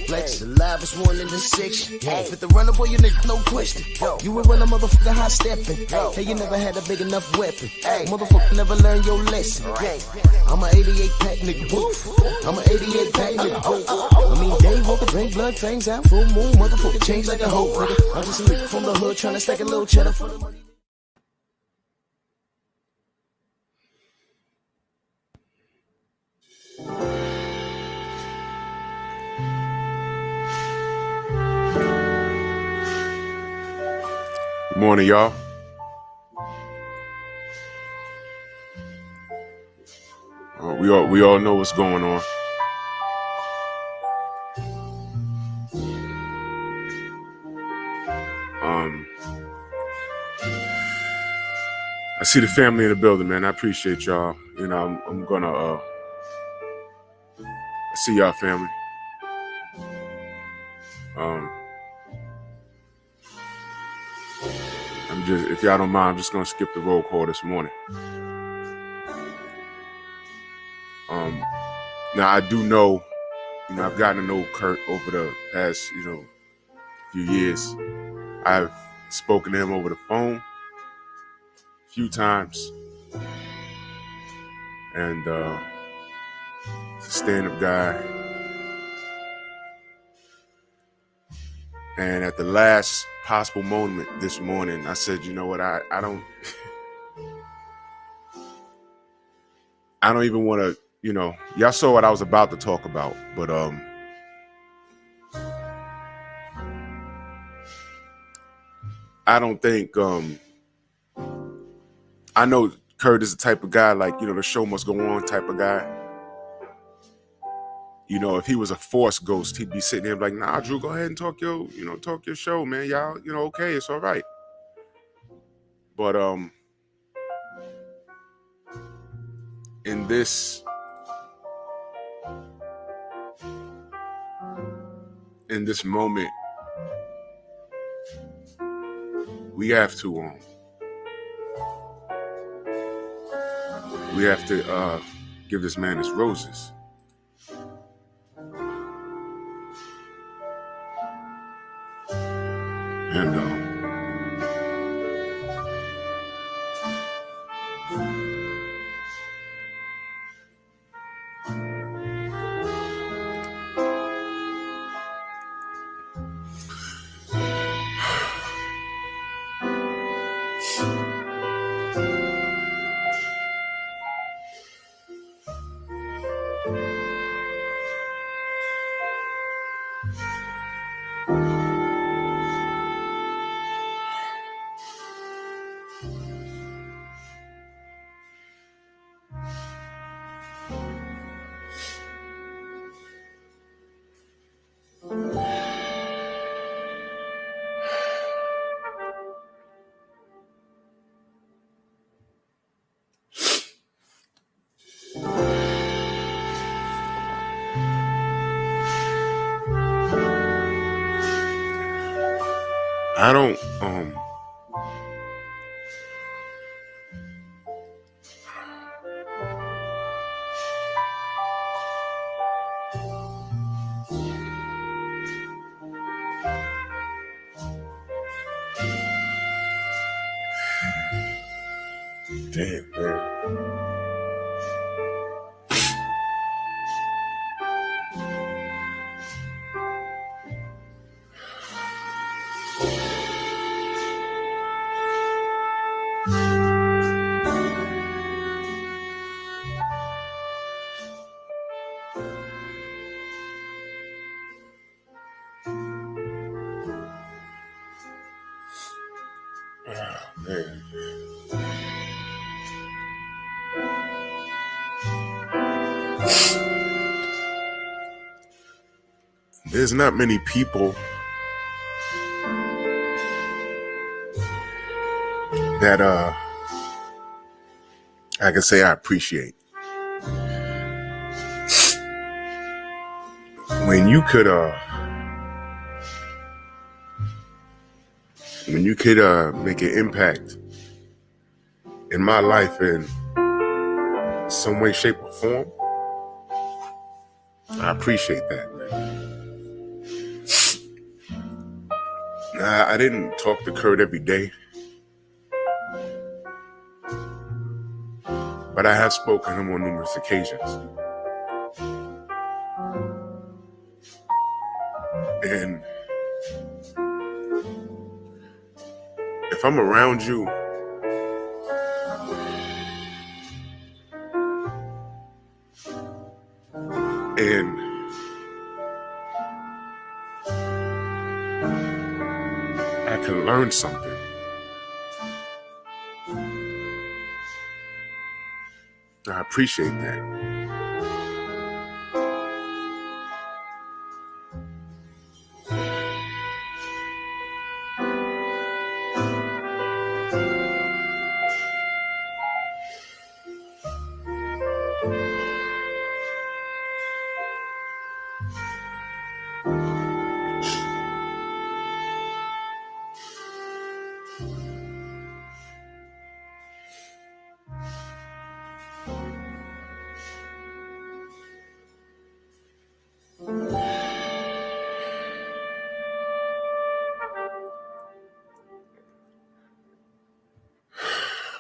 Flex, the livest one in the section. Fit the runner, boy, you nigga, no question. You will run a motherfucker high stepping. Hey, you never had a big enough weapon. Motherfucker never learned your lesson. I'm a 88 pack nigga, woof. I'm a 88 pack nigga, woof. I mean, day walker, drink blood, fangs out, full moon, motherfucker, change like a hoe, nigga. I'm just a nigga from the hood trying to stack a little cheddar for the money. Good morning, y'all. We all know what's going on. I see the family in the building, man. I appreciate y'all. You know, I'm gonna I see y'all, family. If y'all don't mind, I'm just gonna skip the roll call this morning. Now I do know, I've gotten to know Kurt over the past, few years. I've spoken to him over the phone a few times, and he's a stand-up guy. And at the last possible moment this morning, I said, you know what, I don't even want to, y'all saw what I was about to talk about, but I don't think, I know Kurt is the type of guy, like, the show must go on type of guy. If he was a Force ghost, he'd be sitting there like, nah, Drew, go ahead and talk your show, man. Y'all, okay, it's all right. But in this moment, we have to give this man his roses. And I don't damn, man. Man. there's not many people that I can say I appreciate. When you could make an impact in my life in some way, shape, or form, I appreciate that, man. I didn't talk to Kurt every day, but I have spoken to him on numerous occasions. And if I'm around you, and I can learn something, I appreciate that.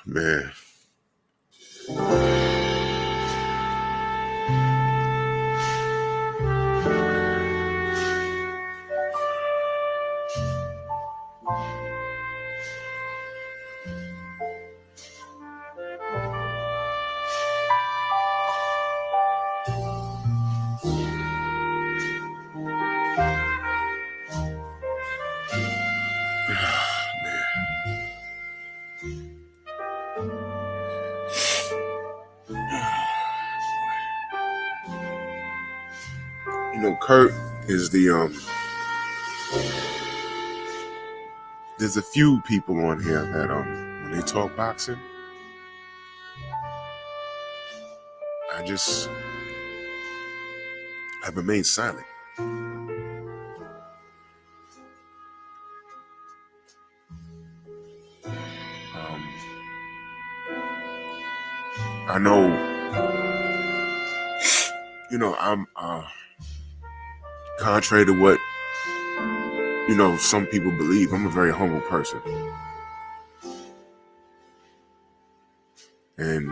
Man. You know, Kurt is there's a few people on here that when they talk boxing, I remain silent. I know, I'm contrary to what some people believe, I'm a very humble person, and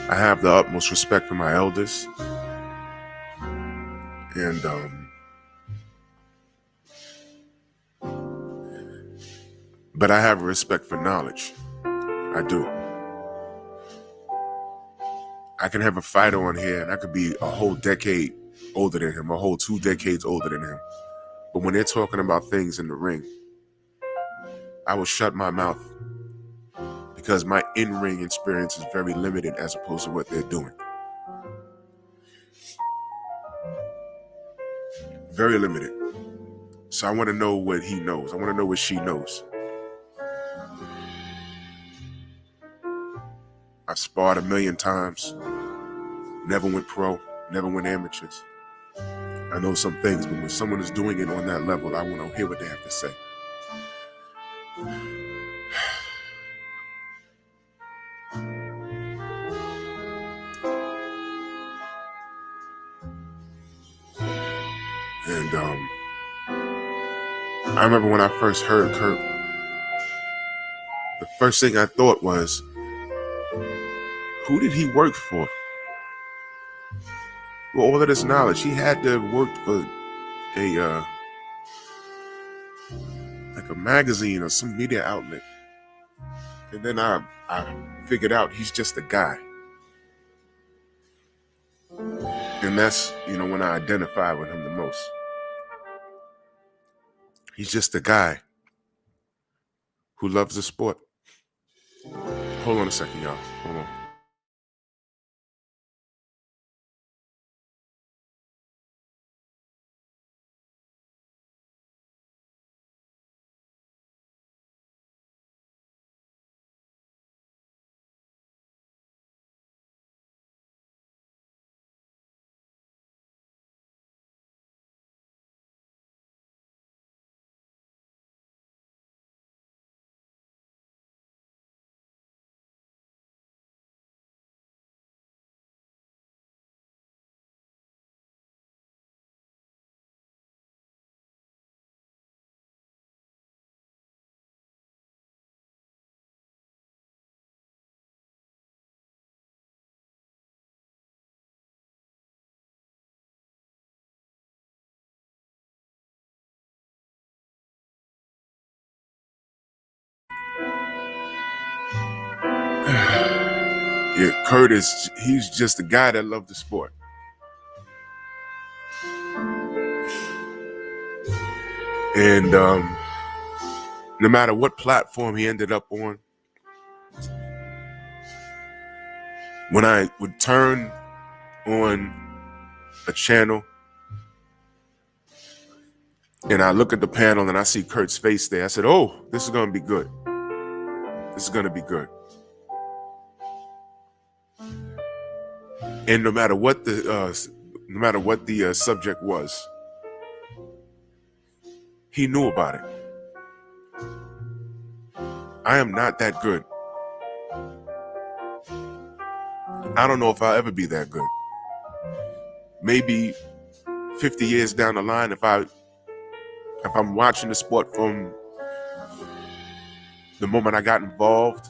I have the utmost respect for my elders, and but I have a respect for knowledge. I do. I can have a fighter on here and I could be a whole decade older than him, a whole 2 decades older than him. But when they're talking about things in the ring, I will shut my mouth because my in-ring experience is very limited as opposed to what they're doing. Very limited. So I want to know what he knows. I want to know what she knows. I've sparred 1,000,000 times. Never went pro. Never went amateurs. I know some things, but when someone is doing it on that level, I want to hear what they have to say. And I remember when I first heard Kurt, the first thing I thought was, who did he work for? With all of this knowledge, he had to have worked for like a magazine or some media outlet. And then I figured out he's just a guy. And that's, when I identify with him the most. He's just a guy who loves the sport. Hold on a second, y'all. Hold on. Kurt he's just a guy that loved the sport. And no matter what platform he ended up on, when I would turn on a channel and I look at the panel and I see Kurt's face there, I said, oh, this is going to be good. This is going to be good. And no matter what the subject was, he knew about it. I am not that good. I don't know if I'll ever be that good. Maybe 50 years down the line, if I'm watching the sport from the moment I got involved,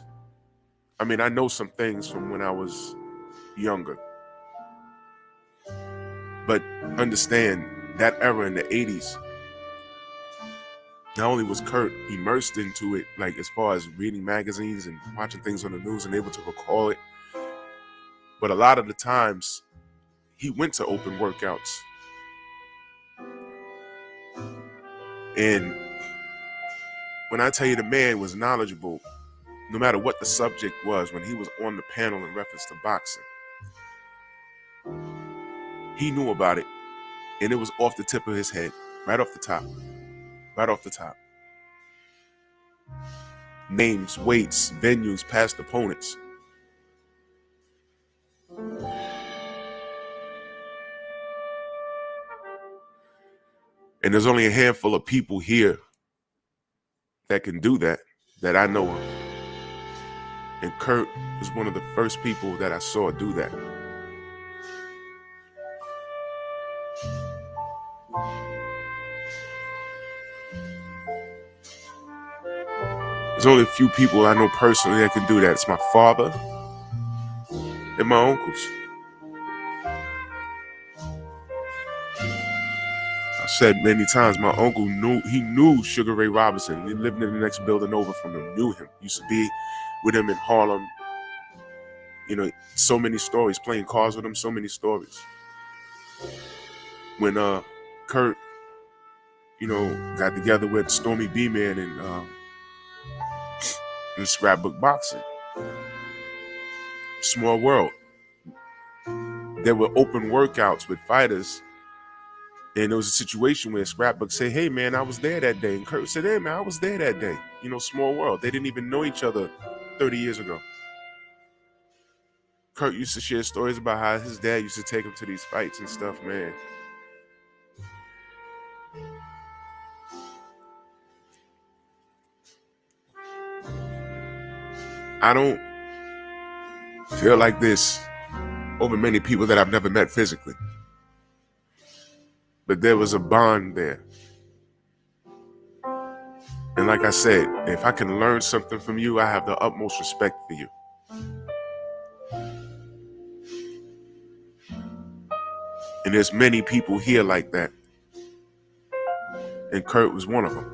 I mean, I know some things from when I was younger. But understand that era in the 80s, not only was Kurt immersed into it, like as far as reading magazines and watching things on the news and able to recall it, but a lot of the times he went to open workouts. And when I tell you the man was knowledgeable, no matter what the subject was, when he was on the panel in reference to boxing, he knew about it, and it was off the tip of his head, right off the top. Names, weights, venues, past opponents. And there's only a handful of people here that can do that I know of. And Kurt was one of the first people that I saw do that. There's only a few people I know personally that can do that. It's my father and my uncles. I said many times, my uncle knew Sugar Ray Robinson. He lived in the next building over from him, knew him. Used to be with him in Harlem. You know, so many stories, playing cards with him, so many stories. When Kurt, got together with Stormy B-Man and Scrapbook Boxing. Small world. There were open workouts with fighters. And there was a situation where Scrapbook said, hey, man, I was there that day. And Kurt said, hey, man, I was there that day. Small world. They didn't even know each other 30 years ago. Kurt used to share stories about how his dad used to take him to these fights and stuff, man. I don't feel like this over many people that I've never met physically. But there was a bond there. And like I said, if I can learn something from you, I have the utmost respect for you. And there's many people here like that. And Kurt was one of them.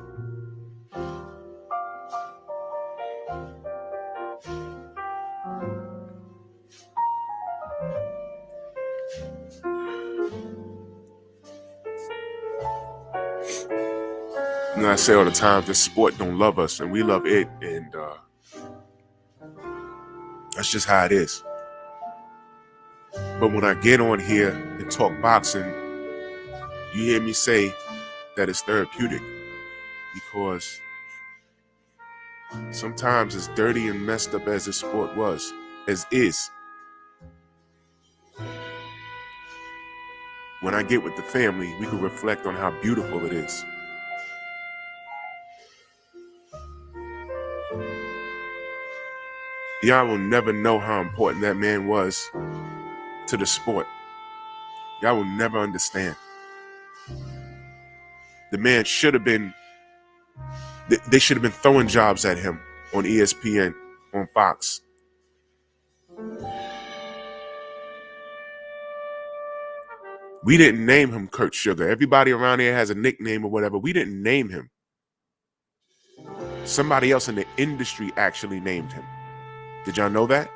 I say all the time, this sport don't love us, and we love it, and that's just how it is. But when I get on here and talk boxing, you hear me say that it's therapeutic, because sometimes as dirty and messed up as this sport is, when I get with the family, we can reflect on how beautiful it is. Y'all will never know how important that man was to the sport. Y'all will never understand. The man should have been, they should have been throwing jobs at him on ESPN, on Fox. We didn't name him Kurt Sugar. Everybody around here has a nickname or whatever. We didn't name him. Somebody else in the industry actually named him. Did y'all know that?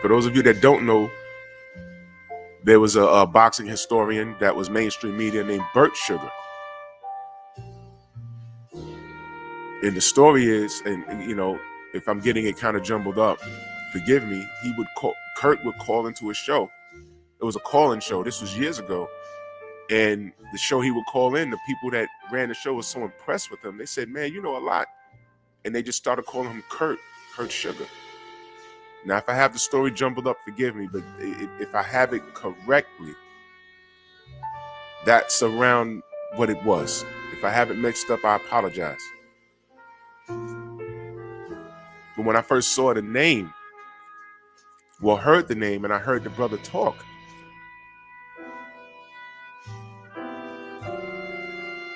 For those of you that don't know, there was a boxing historian that was mainstream media named Burt Sugar. And the story is, and you know, if I'm getting it kind of jumbled up, forgive me, Kurt would call into a show. It was a call-in show. This was years ago. And the show he would call in, the people that ran the show was so impressed with him. They said, man, you know a lot. And they just started calling him Kurt Sugar. Now, if I have the story jumbled up, forgive me. But if I have it correctly, that's around what it was. If I have it mixed up, I apologize. But when I first saw the name, heard the name, and I heard the brother talk,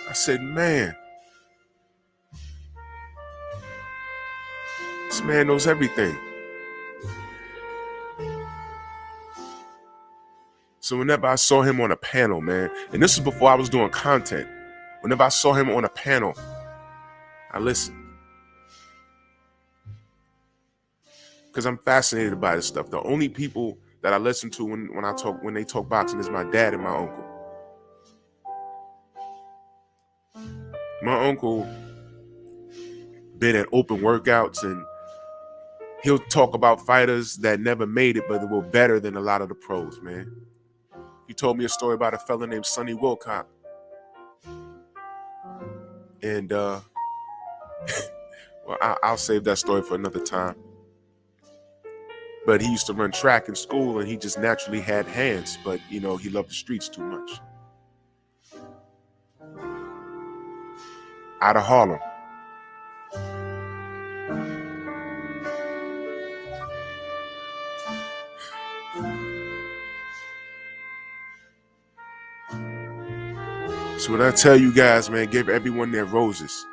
I said, man, this man knows everything. So whenever I saw him on a panel, man, and this was before I was doing content, whenever I saw him on a panel, I listened. Because I'm fascinated by this stuff. The only people that I listen to when they talk boxing is my dad and my uncle. My uncle been at open workouts, and he'll talk about fighters that never made it, but they were better than a lot of the pros, man. He told me a story about a fella named Sonny Wilcock. And well, I'll save that story for another time. But he used to run track in school, and he just naturally had hands, but you know, he loved the streets too much. Out of Harlem. So when I tell you guys, man, give everyone their roses.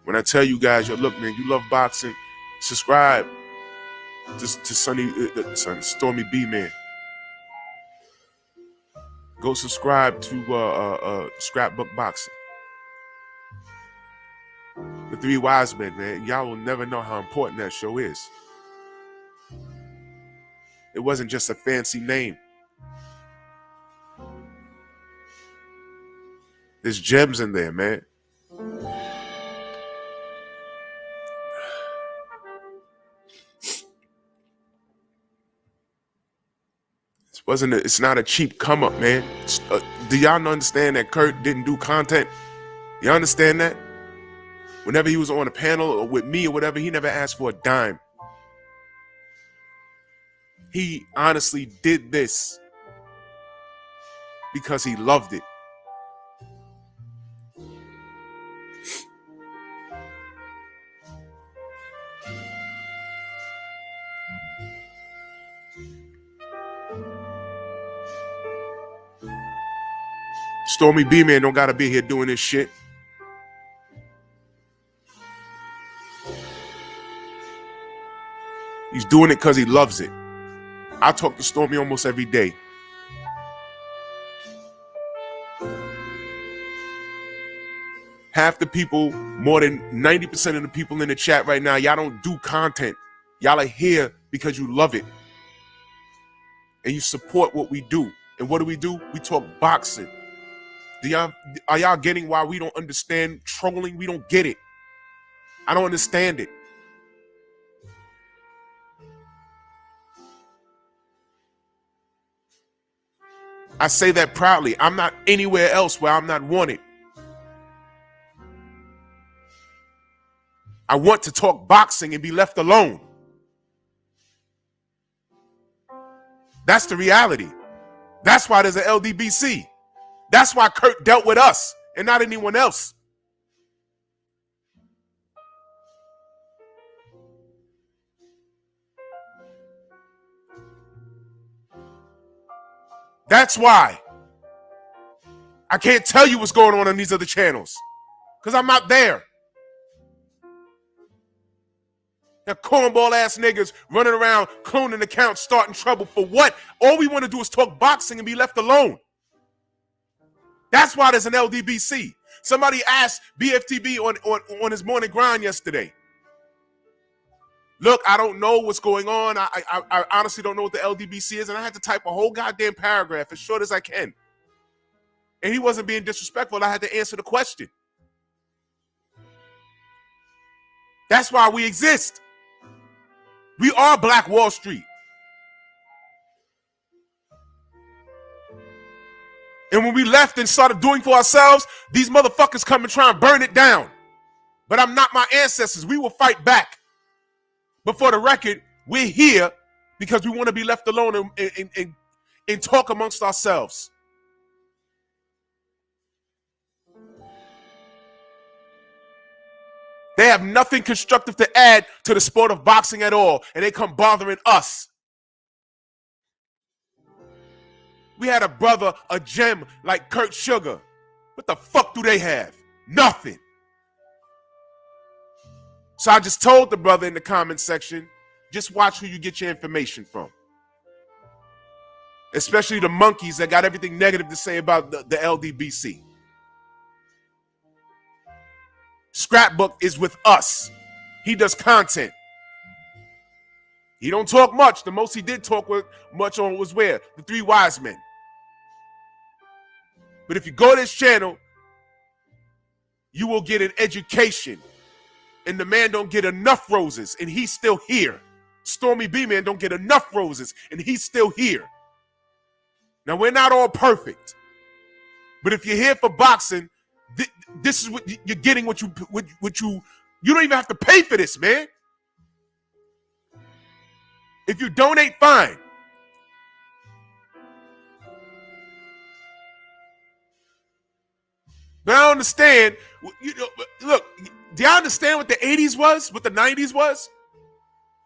When I tell you guys, yo, look, man, you love boxing, subscribe to Stormy B, man. Go subscribe to Scrapbook Boxing. The Three Wise Men, man. Y'all will never know how important that show is. It wasn't just a fancy name. There's gems in there, man. It's not a cheap come up, man. Do y'all understand that Kurt didn't do content? You understand that? Whenever he was on a panel or with me or whatever, he never asked for a dime. He honestly did this because he loved it. Stormy B, man, don't gotta be here doing this shit. He's doing it because he loves it. I talk to Stormy almost every day. Half the people, more than 90% of the people in the chat right now, y'all don't do content. Y'all are here because you love it. And you support what we do. And what do? We talk boxing. Are y'all getting why we don't understand trolling? We don't get it. I don't understand it. I say that proudly. I'm not anywhere else where I'm not wanted. I want to talk boxing and be left alone. That's the reality. That's why there's an LDBC. That's why Kurt dealt with us and not anyone else. That's why. I can't tell you what's going on these other channels because I'm not there. The cornball ass niggas running around cloning accounts, starting trouble for what? All we want to do is talk boxing and be left alone. That's why there's an LDBC. Somebody asked BFTB on his morning grind yesterday. Look, I don't know what's going on. I honestly don't know what the LDBC is, and I had to type a whole goddamn paragraph as short as I can. And he wasn't being disrespectful. I had to answer the question. That's why we exist. We are Black Wall Street. And when we left and started doing for ourselves, these motherfuckers come and try and burn it down. But I'm not my ancestors. We will fight back. But for the record, we're here because we want to be left alone and talk amongst ourselves. They have nothing constructive to add to the sport of boxing at all, and they come bothering us. We had a brother, a gem like Kurt Sugar. What the fuck do they have? Nothing. So I just told the brother in the comment section, just watch who you get your information from. Especially the monkeys that got everything negative to say about the LDBC. Scrapbook is with us. He does content. He don't talk much. The most he did talk much on was where? The Three Wise Men. But if you go to this channel, you will get an education. And the man don't get enough roses, and he's still here. Stormy B-Man don't get enough roses, and he's still here. Now, we're not all perfect. But if you're here for boxing, this is what you're getting. What you don't even have to pay for this, man. If you donate, fine. But I don't understand. Look, do y'all understand what the 80s was? What the 90s was?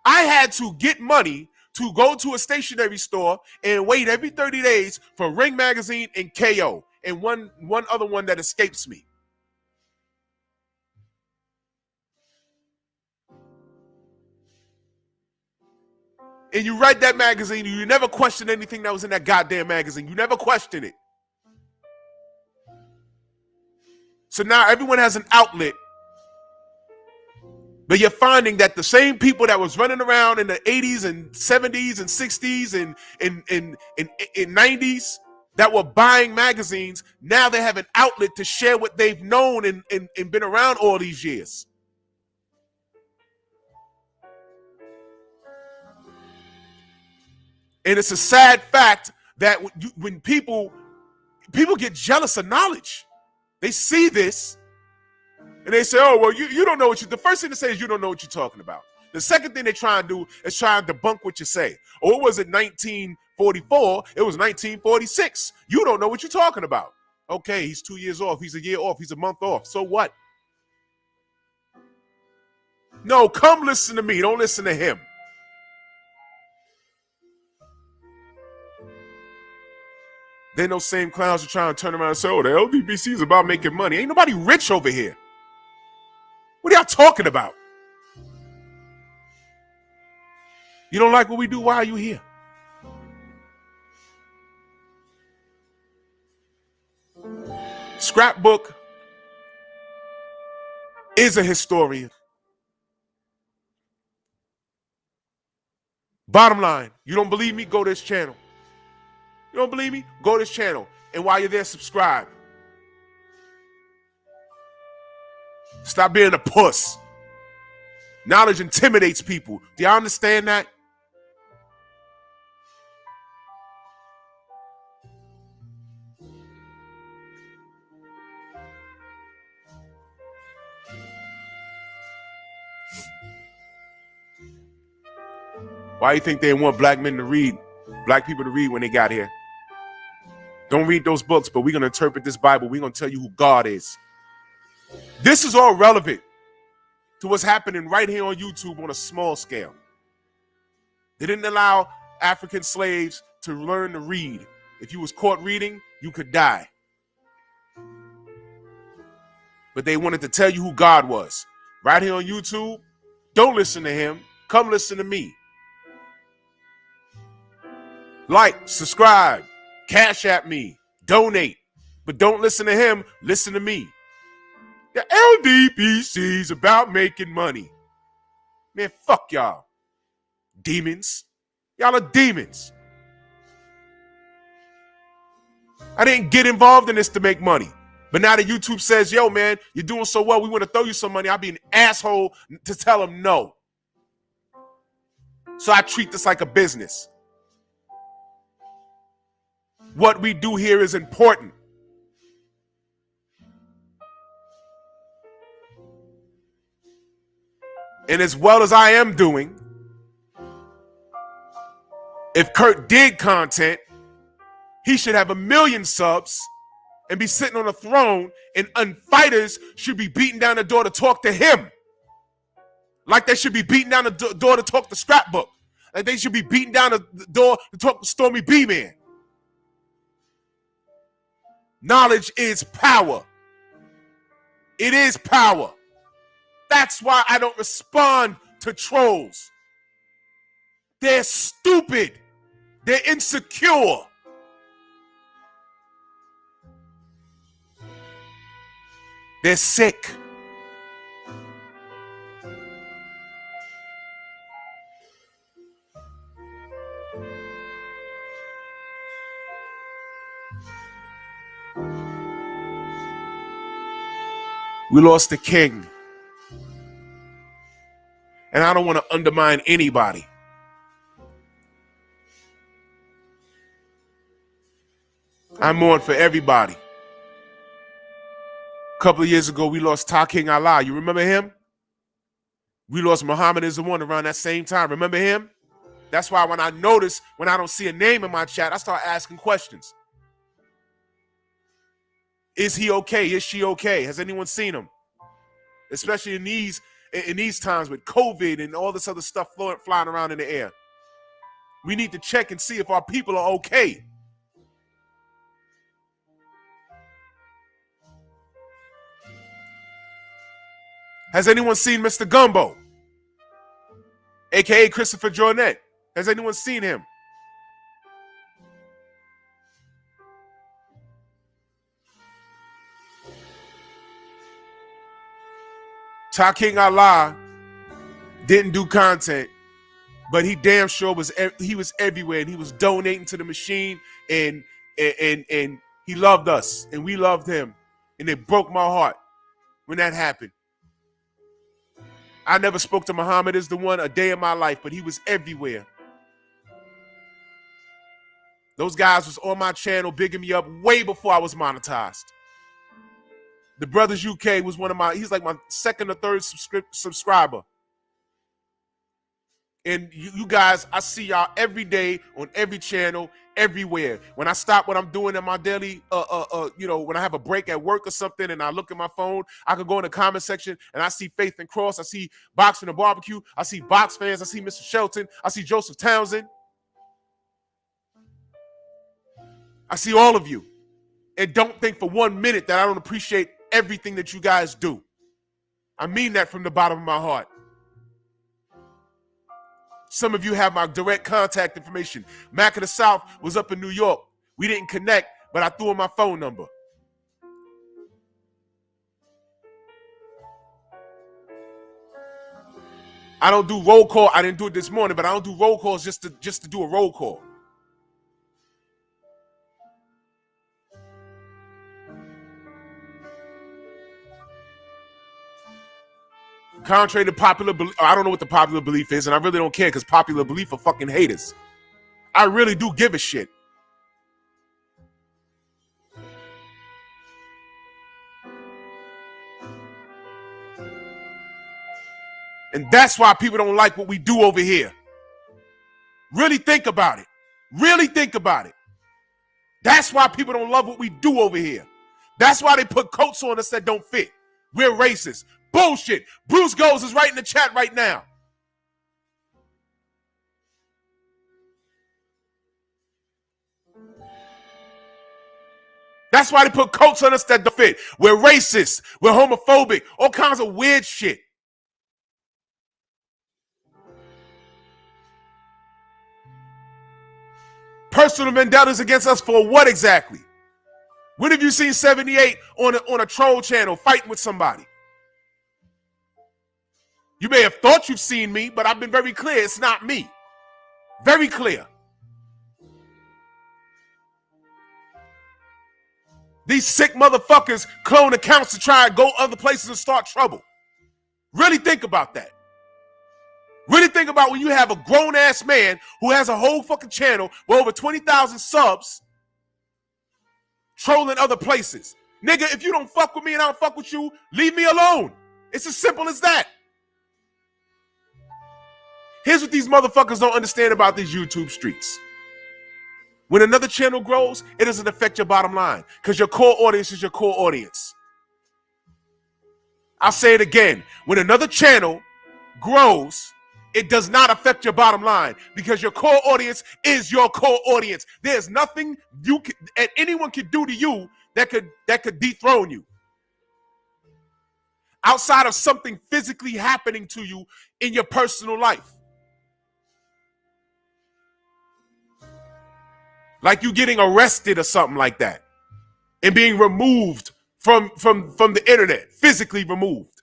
I had to get money to go to a stationery store and wait every 30 days for Ring Magazine and KO and one other one that escapes me. And you write that magazine, and you never question anything that was in that goddamn magazine. You never question it. So now everyone has an outlet. But you're finding that the same people that was running around in the 80s and 70s and 60s and 90s that were buying magazines, now they have an outlet to share what they've known and been around all these years. And it's a sad fact that when people get jealous of knowledge, they see this and they say, oh, well, you don't know what the first thing to say is you don't know what you're talking about. The second thing they try and do is try and debunk what you say. Or it wasn't 1944, it was 1946. You don't know what you're talking about. Okay, he's 2 years off, he's a year off, he's a month off. So what? No, come listen to me, don't listen to him. Then those same clowns are trying to turn around and say, oh, the LDBC is about making money. Ain't nobody rich over here. What are y'all talking about? You don't like what we do? Why are you here? Scrapbook is a historian. Bottom line, you don't believe me? Go to this channel. You don't believe me? Go to this channel. And while you're there, subscribe. Stop being a puss. Knowledge intimidates people. Do y'all understand that? Why do you think they want black men to read, black people to read when they got here? Don't read those books, but we're going to interpret this Bible. We're going to tell you who God is. This is all relevant to what's happening right here on YouTube on a small scale. They didn't allow African slaves to learn to read. If you was caught reading, you could die. But they wanted to tell you who God was. Right here on YouTube, don't listen to him. Come listen to me. Like, subscribe, cash at me, donate. But don't listen to him, listen to me. The LDBC is about making money. Man, fuck y'all. Demons. Y'all are demons. I didn't get involved in this to make money. But now that YouTube says, yo, man, you're doing so well, we want to throw you some money, I'll be an asshole to tell them no. So I treat this like a business. What we do here is important. And as well as I am doing, if Kurt did content, he should have 1 million subs and be sitting on a throne, and fighters should be beating down the door to talk to him. Like they should be beating down the door to talk to Scrapbook. Like they should be beating down the door to talk to Stormy B-Man. Knowledge is power. It is power. That's why I don't respond to trolls. They're stupid. They're insecure. They're sick. We lost the king. And I don't want to undermine anybody. I mourn for everybody. A couple of years ago, we lost Ta King Allah. You remember him? We lost Muhammad is the one around that same time. Remember him? That's why when I notice, when I don't see a name in my chat, I start asking questions. Is he okay? Is she okay? Has anyone seen him? Especially in these times with COVID and all this other stuff flying around in the air. We need to check and see if our people are okay. Has anyone seen Mr. Gumbo? AKA Christopher Jornet. Has anyone seen him? Ta King Allah didn't do content, but he damn sure was everywhere, and he was donating to the machine, and he loved us and we loved him, and it broke my heart when that happened. I never spoke to Muhammad as the one a day in my life, but he was everywhere. Those guys was on my channel bigging me up way before I was monetized. The Brothers UK was he's like my second or third subscriber. And you guys, I see y'all every day on every channel, everywhere. When I stop what I'm doing in my daily, when I have a break at work or something and I look at my phone, I can go in the comment section and I see Faith and Cross. I see Boxing and Barbecue. I see Box Fans. I see Mr. Shelton. I see Joseph Townsend. I see all of you. And don't think for 1 minute that I don't appreciate everything that you guys do. I mean that from the bottom of my heart. Some of you have my direct contact information. Mac of the South was up in New York. We didn't connect, but I threw in my phone number. I don't do roll call. I didn't do it this morning, but I don't do roll calls just to do a roll call. Contrary to popular belief, I don't know what the popular belief is, and I really don't care because popular belief are fucking haters. I really do give a shit. And that's why people don't like what we do over here. Really think about it. Really think about it. That's why people don't love what we do over here. That's why they put coats on us that don't fit. We're racist. Bullshit. Bruce Goes is right in the chat right now. That's why they put coats on us that don't fit. We're racist. We're homophobic. All kinds of weird shit. Personal vendettas against us for what exactly? When have you seen 78 on a troll channel fighting with somebody? You may have thought you've seen me, but I've been very clear. It's not me. Very clear. These sick motherfuckers clone accounts to try and go other places and start trouble. Really think about that. Really think about when you have a grown-ass man who has a whole fucking channel with over 20,000 subs trolling other places. Nigga, if you don't fuck with me and I don't fuck with you, leave me alone. It's as simple as that. Here's what these motherfuckers don't understand about these YouTube streets. When another channel grows, it doesn't affect your bottom line because your core audience is your core audience. I'll say it again. When another channel grows, it does not affect your bottom line because your core audience is your core audience. There's nothing anyone can do to you that could dethrone you. Outside of something physically happening to you in your personal life. Like you getting arrested or something like that and being removed from the internet, physically removed.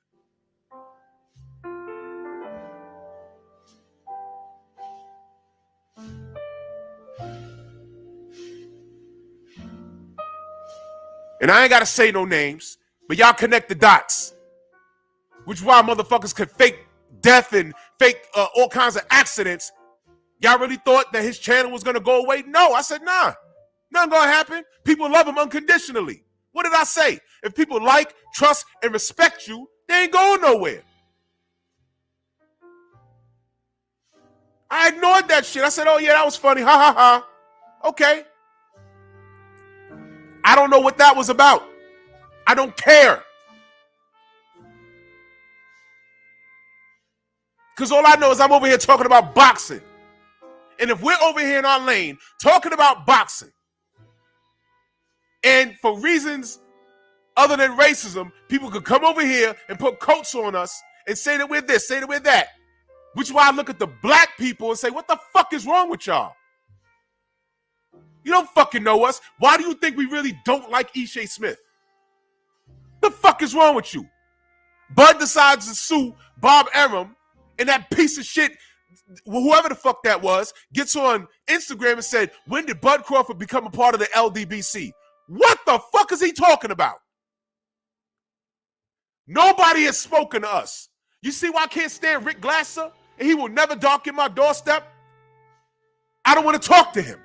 And I ain't got to say no names, but y'all connect the dots. Which is why motherfuckers could fake death and fake all kinds of accidents. Y'all really thought that his channel was going to go away? No, I said, nah, nothing going to happen. People love him unconditionally. What did I say? If people like, trust, and respect you, they ain't going nowhere. I ignored that shit. I said, oh yeah, that was funny. Ha ha ha. Okay. I don't know what that was about. I don't care. Because all I know is I'm over here talking about boxing. And if we're over here in our lane talking about boxing, and for reasons other than racism, people could come over here and put coats on us and say that we're this, say that we're that. Which is why I look at the black people and say, what the fuck is wrong with y'all? You don't fucking know us. Why do you think we really don't like Ishe Smith? The fuck is wrong with you? Bud decides to sue Bob Arum, and that piece of shit, whoever the fuck that was, gets on Instagram and said, when did Bud Crawford become a part of the ldbc? What the fuck is he talking about? Nobody has spoken to us. You see why I can't stand Rick Glasser? And he will never darken my doorstep? I don't want to talk to him.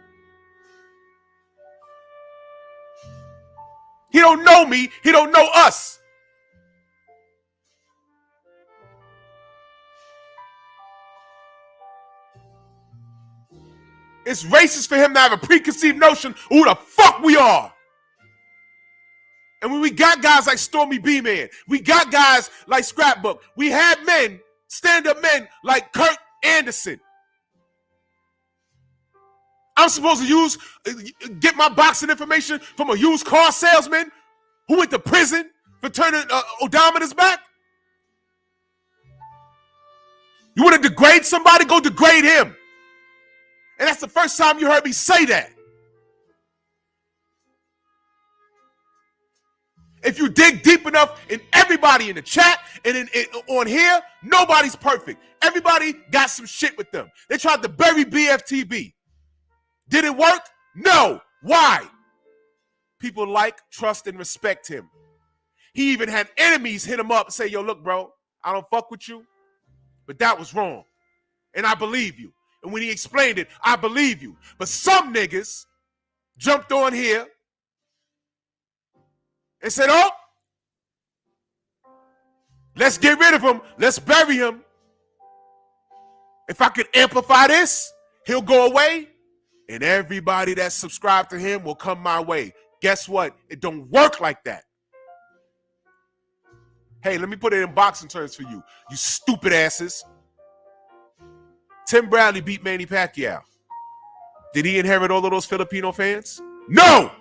He don't know me. He don't know us. It's racist for him to have a preconceived notion of who the fuck we are. And when we got guys like Stormy B-Man, we got guys like Scrapbook, we had men, stand-up men like Kurt Anderson. I'm supposed to get my boxing information from a used car salesman who went to prison for turning odometers back? You want to degrade somebody? Go degrade him. And that's the first time you heard me say that. If you dig deep enough in everybody in the chat and on here, nobody's perfect. Everybody got some shit with them. They tried to bury BFTB. Did it work? No. Why? People like, trust, and respect him. He even had enemies hit him up and say, yo, look, bro, I don't fuck with you, but that was wrong. And I believe you. And when he explained it, I believe you. But some niggas jumped on here and said, oh, let's get rid of him. Let's bury him. If I could amplify this, he'll go away. And everybody that's subscribed to him will come my way. Guess what? It don't work like that. Hey, let me put it in boxing terms for you, you stupid asses. Tim Bradley beat Manny Pacquiao. Did he inherit all of those Filipino fans? No!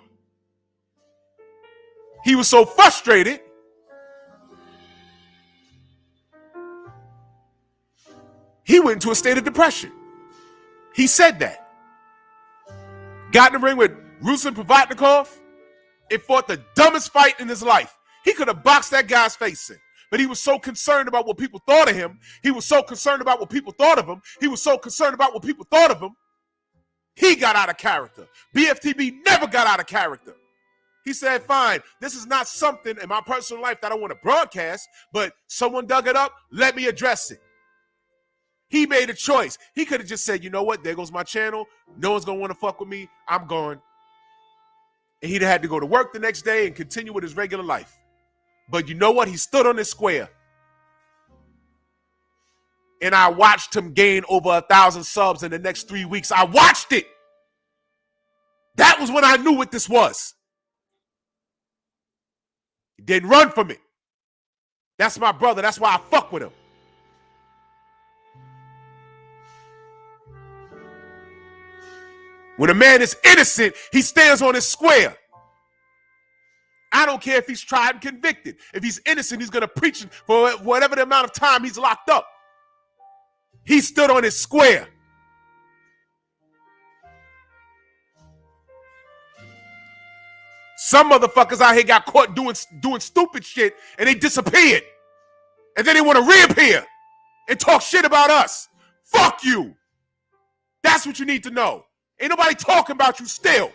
He was so frustrated, he went into a state of depression. He said that. Got in the ring with Ruslan Provatnikov and fought the dumbest fight in his life. He could have boxed that guy's face in. But he was so concerned about what people thought of him. He was so concerned about what people thought of him. He was so concerned about what people thought of him. He got out of character. BFTB never got out of character. He said, fine, this is not something in my personal life that I want to broadcast, but someone dug it up, let me address it. He made a choice. He could have just said, you know what, there goes my channel. No one's going to want to fuck with me. I'm gone. And he'd have had to go to work the next day and continue with his regular life. But you know what? He stood on his square. And I watched him gain over 1,000 subs in the next 3 weeks. I watched it. That was when I knew what this was. He didn't run from it. That's my brother. That's why I fuck with him. When a man is innocent, he stands on his square. I don't care if he's tried and convicted. If he's innocent, he's going to preach for whatever the amount of time he's locked up. He stood on his square. Some motherfuckers out here got caught doing stupid shit and they disappeared. And then they want to reappear and talk shit about us. Fuck you. That's what you need to know. Ain't nobody talking about you still.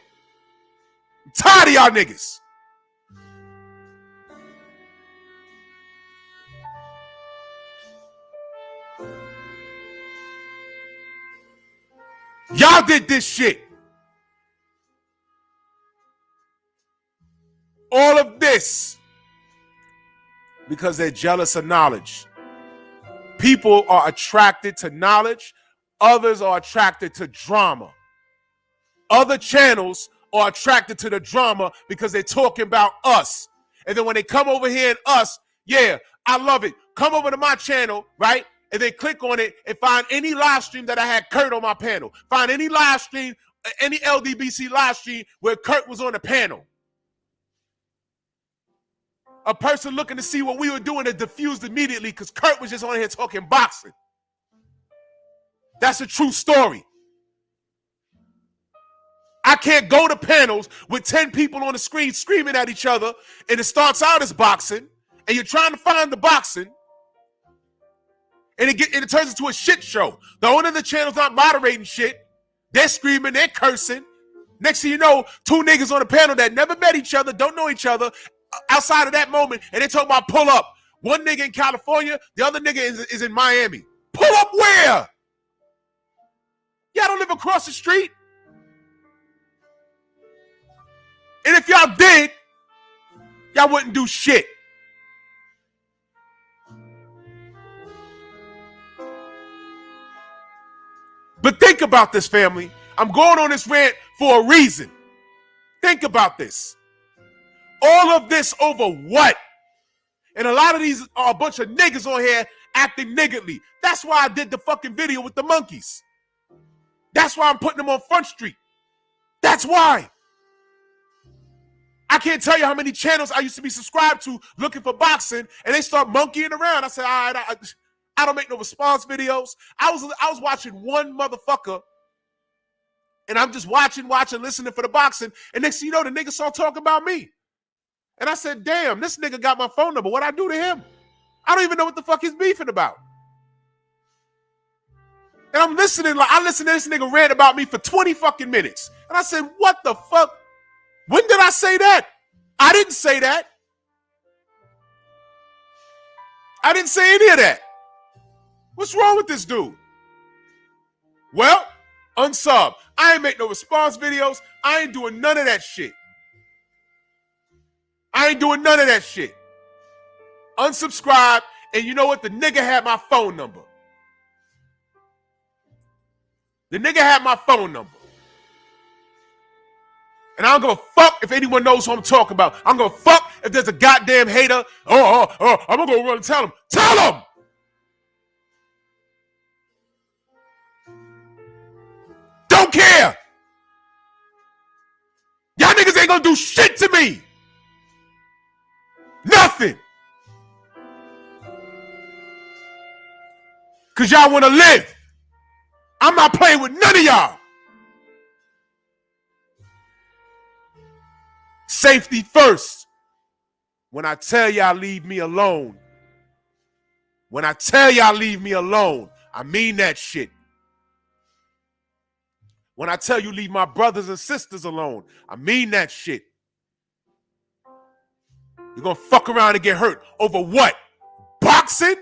I'm tired of y'all niggas. Y'all did this shit. All of this because they're jealous of knowledge. People are attracted to knowledge. Others are attracted to drama. Other channels are attracted to the drama because they're talking about us. And then when they come over here and us, yeah, I love it. Come over to my channel, right? And then click on it and find any live stream that I had Kurt on my panel. Find any live stream, any LDBC live stream where Kurt was on the panel. A person looking to see what we were doing is diffused immediately because Kurt was just on here talking boxing. That's a true story. I can't go to panels with 10 people on the screen screaming at each other and it starts out as boxing and you're trying to find the boxing and it turns into a shit show. The owner of the channel's not moderating shit. They're screaming, they're cursing. Next thing you know, 2 niggas on the panel that never met each other, don't know each other, outside of that moment, and they talk about pull up. One nigga in California, the other nigga is in Miami. Pull up where? Y'all don't live across the street. And if y'all did, y'all wouldn't do shit. But think about this, family. I'm going on this rant for a reason. Think about this. All of this over what? And a lot of these are a bunch of niggas on here acting niggardly. That's why I did the fucking video with the monkeys. That's why I'm putting them on Front Street. That's why. I can't tell you how many channels I used to be subscribed to looking for boxing, and they start monkeying around. I said, all right, I don't make no response videos. I was watching one motherfucker, and I'm just watching, listening for the boxing, and next thing you know, the nigga start talking about me. And I said, damn, this nigga got my phone number. What'd I do to him? I don't even know what the fuck he's beefing about. And I'm listening, like I listened to this nigga rant about me for 20 fucking minutes. And I said, what the fuck? When did I say that? I didn't say that. I didn't say any of that. What's wrong with this dude? Well, unsub. I ain't make no response videos. I ain't doing none of that shit. I ain't doing none of that shit. Unsubscribe, and you know what? The nigga had my phone number. The nigga had my phone number. And I don't give a fuck if anyone knows who I'm talking about. I'm gonna fuck if there's a goddamn hater. I'm gonna go run and tell him. Tell him! Don't care! Y'all niggas ain't gonna do shit to me! Nothing! Cause y'all wanna live. I'm not playing with none of y'all. Safety first. When I tell y'all leave me alone, When I tell y'all leave me alone, I mean that shit. When I tell you leave my brothers and sisters alone, I mean that shit. You're gonna fuck around and get hurt over what? Boxing?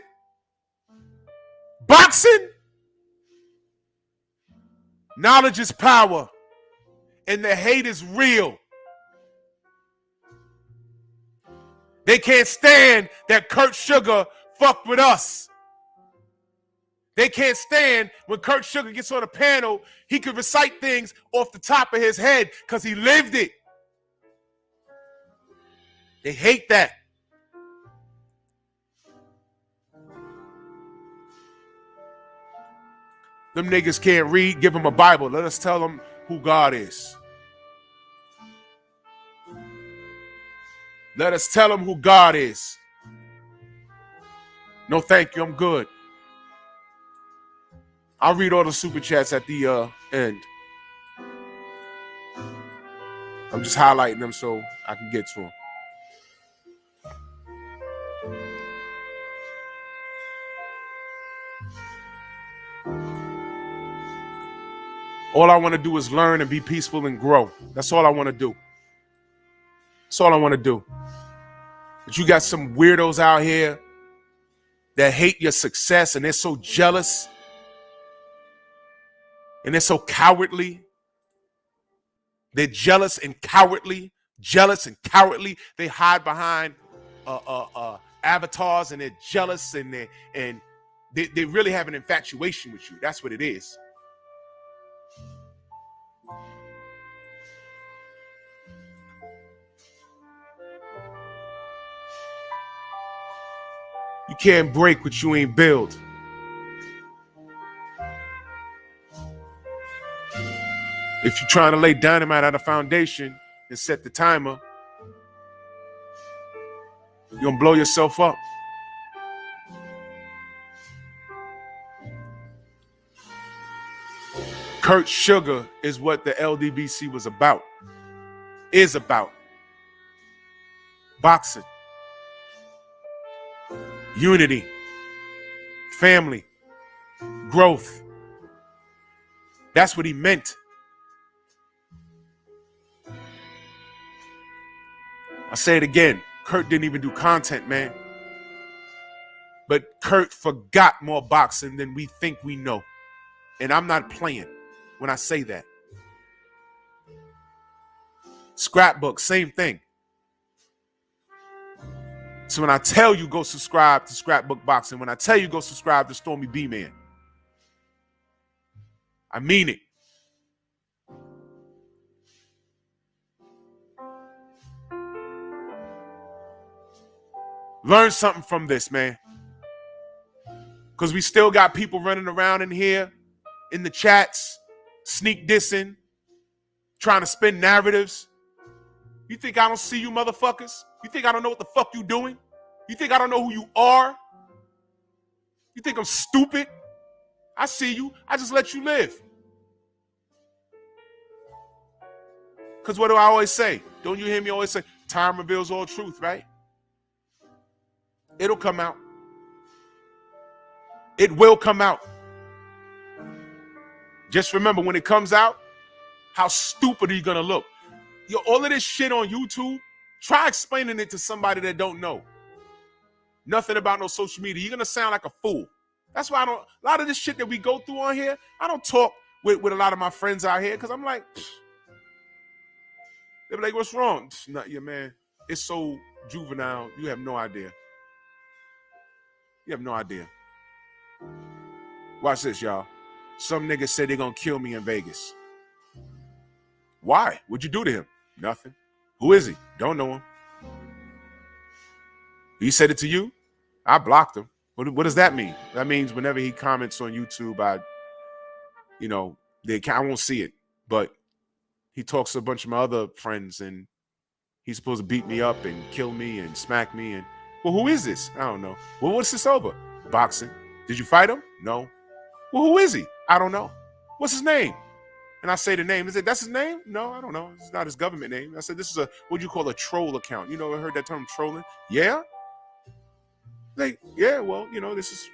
Boxing? Knowledge is power, and the hate is real. They can't stand that Kurt Sugar fucked with us. They can't stand when Kurt Sugar gets on a panel, he could recite things off the top of his head because he lived it. They hate that. Them niggas can't read, give them a Bible. Let us tell them who God is. Let us tell them who God is. No, thank you, I'm good. I'll read all the super chats at the end. I'm just highlighting them so I can get to them. All I want to do is learn and be peaceful and grow. That's all I want to do. That's all I want to do. But you got some weirdos out here that hate your success and they're so jealous and they're so cowardly. They're jealous and cowardly. Jealous and cowardly. They hide behind avatars and they're jealous and they really have an infatuation with you. That's what it is. You can't break what you ain't build. If you're trying to lay dynamite on a foundation and set the timer, you're going to blow yourself up. Kurt Sugar is what the LDBC was about. Is about. Boxing. Unity. Family. Growth. That's what he meant. I say it again. Kurt didn't even do content, man. But Kurt forgot more boxing than we think we know. And I'm not playing when I say that. Scrapbook, same thing. So when I tell you go subscribe to Scrapbook Boxing, when I tell you go subscribe to Stormy B-Man, I mean it. Learn something from this, man. Because we still got people running around in here, in the chats, sneak dissing, trying to spin narratives. You think I don't see you motherfuckers? You think I don't know what the fuck you doing? You think I don't know who you are? You think I'm stupid? I see you. I just let you live. Because what do I always say? Don't you hear me always say, time reveals all truth, right? It'll come out. It will come out. Just remember, when it comes out, how stupid are you going to look? Yo, all of this shit on YouTube, try explaining it to somebody that don't know. Nothing about no social media. You're going to sound like a fool. That's why a lot of this shit that we go through on here, I don't talk with a lot of my friends out here because I'm like, they're like, what's wrong? Not your man. It's so juvenile. You have no idea. You have no idea. Watch this, y'all. Some niggas said they're going to kill me in Vegas. Why? What'd you do to him? Nothing. Who is he? Don't know him. He said it to you? I blocked him. What does that mean? That means whenever he comments on YouTube, I won't see it. But he talks to a bunch of my other friends, and he's supposed to beat me up and kill me and smack me. And well, who is this? I don't know. Well, what's this over? Boxing. Did you fight him? No. Well, who is he? I don't know. What's his name? And I say the name. Is it that's his name? No, I don't know. It's not his government name. I said, this is what you call a troll account. You know, I heard that term trolling. Yeah? Like, yeah, well, this is,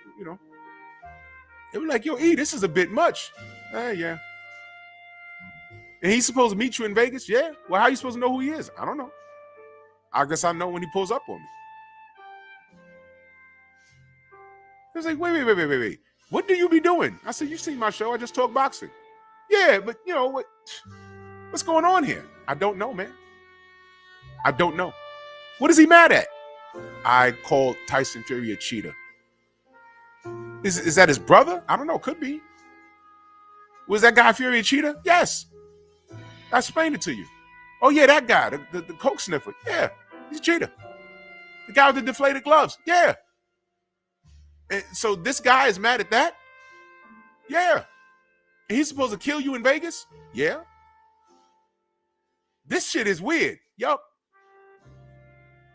they were like, yo, E, this is a bit much. Yeah. And he's supposed to meet you in Vegas? Yeah. Well, how are you supposed to know who he is? I don't know. I guess I know when he pulls up on me. He was like, wait. What do you be doing? I said, you seen my show. I just talk boxing. Yeah, but what's going on here? I don't know, man. I don't know. What is he mad at? I called Tyson Fury a cheater. Is that his brother? I don't know. Could be. Was that guy Fury a cheater? Yes. I explained it to you. Oh, yeah, that guy, the coke sniffer. Yeah, he's a cheater. The guy with the deflated gloves. Yeah. And so this guy is mad at that? Yeah. And he's supposed to kill you in Vegas? Yeah. This shit is weird. Yup.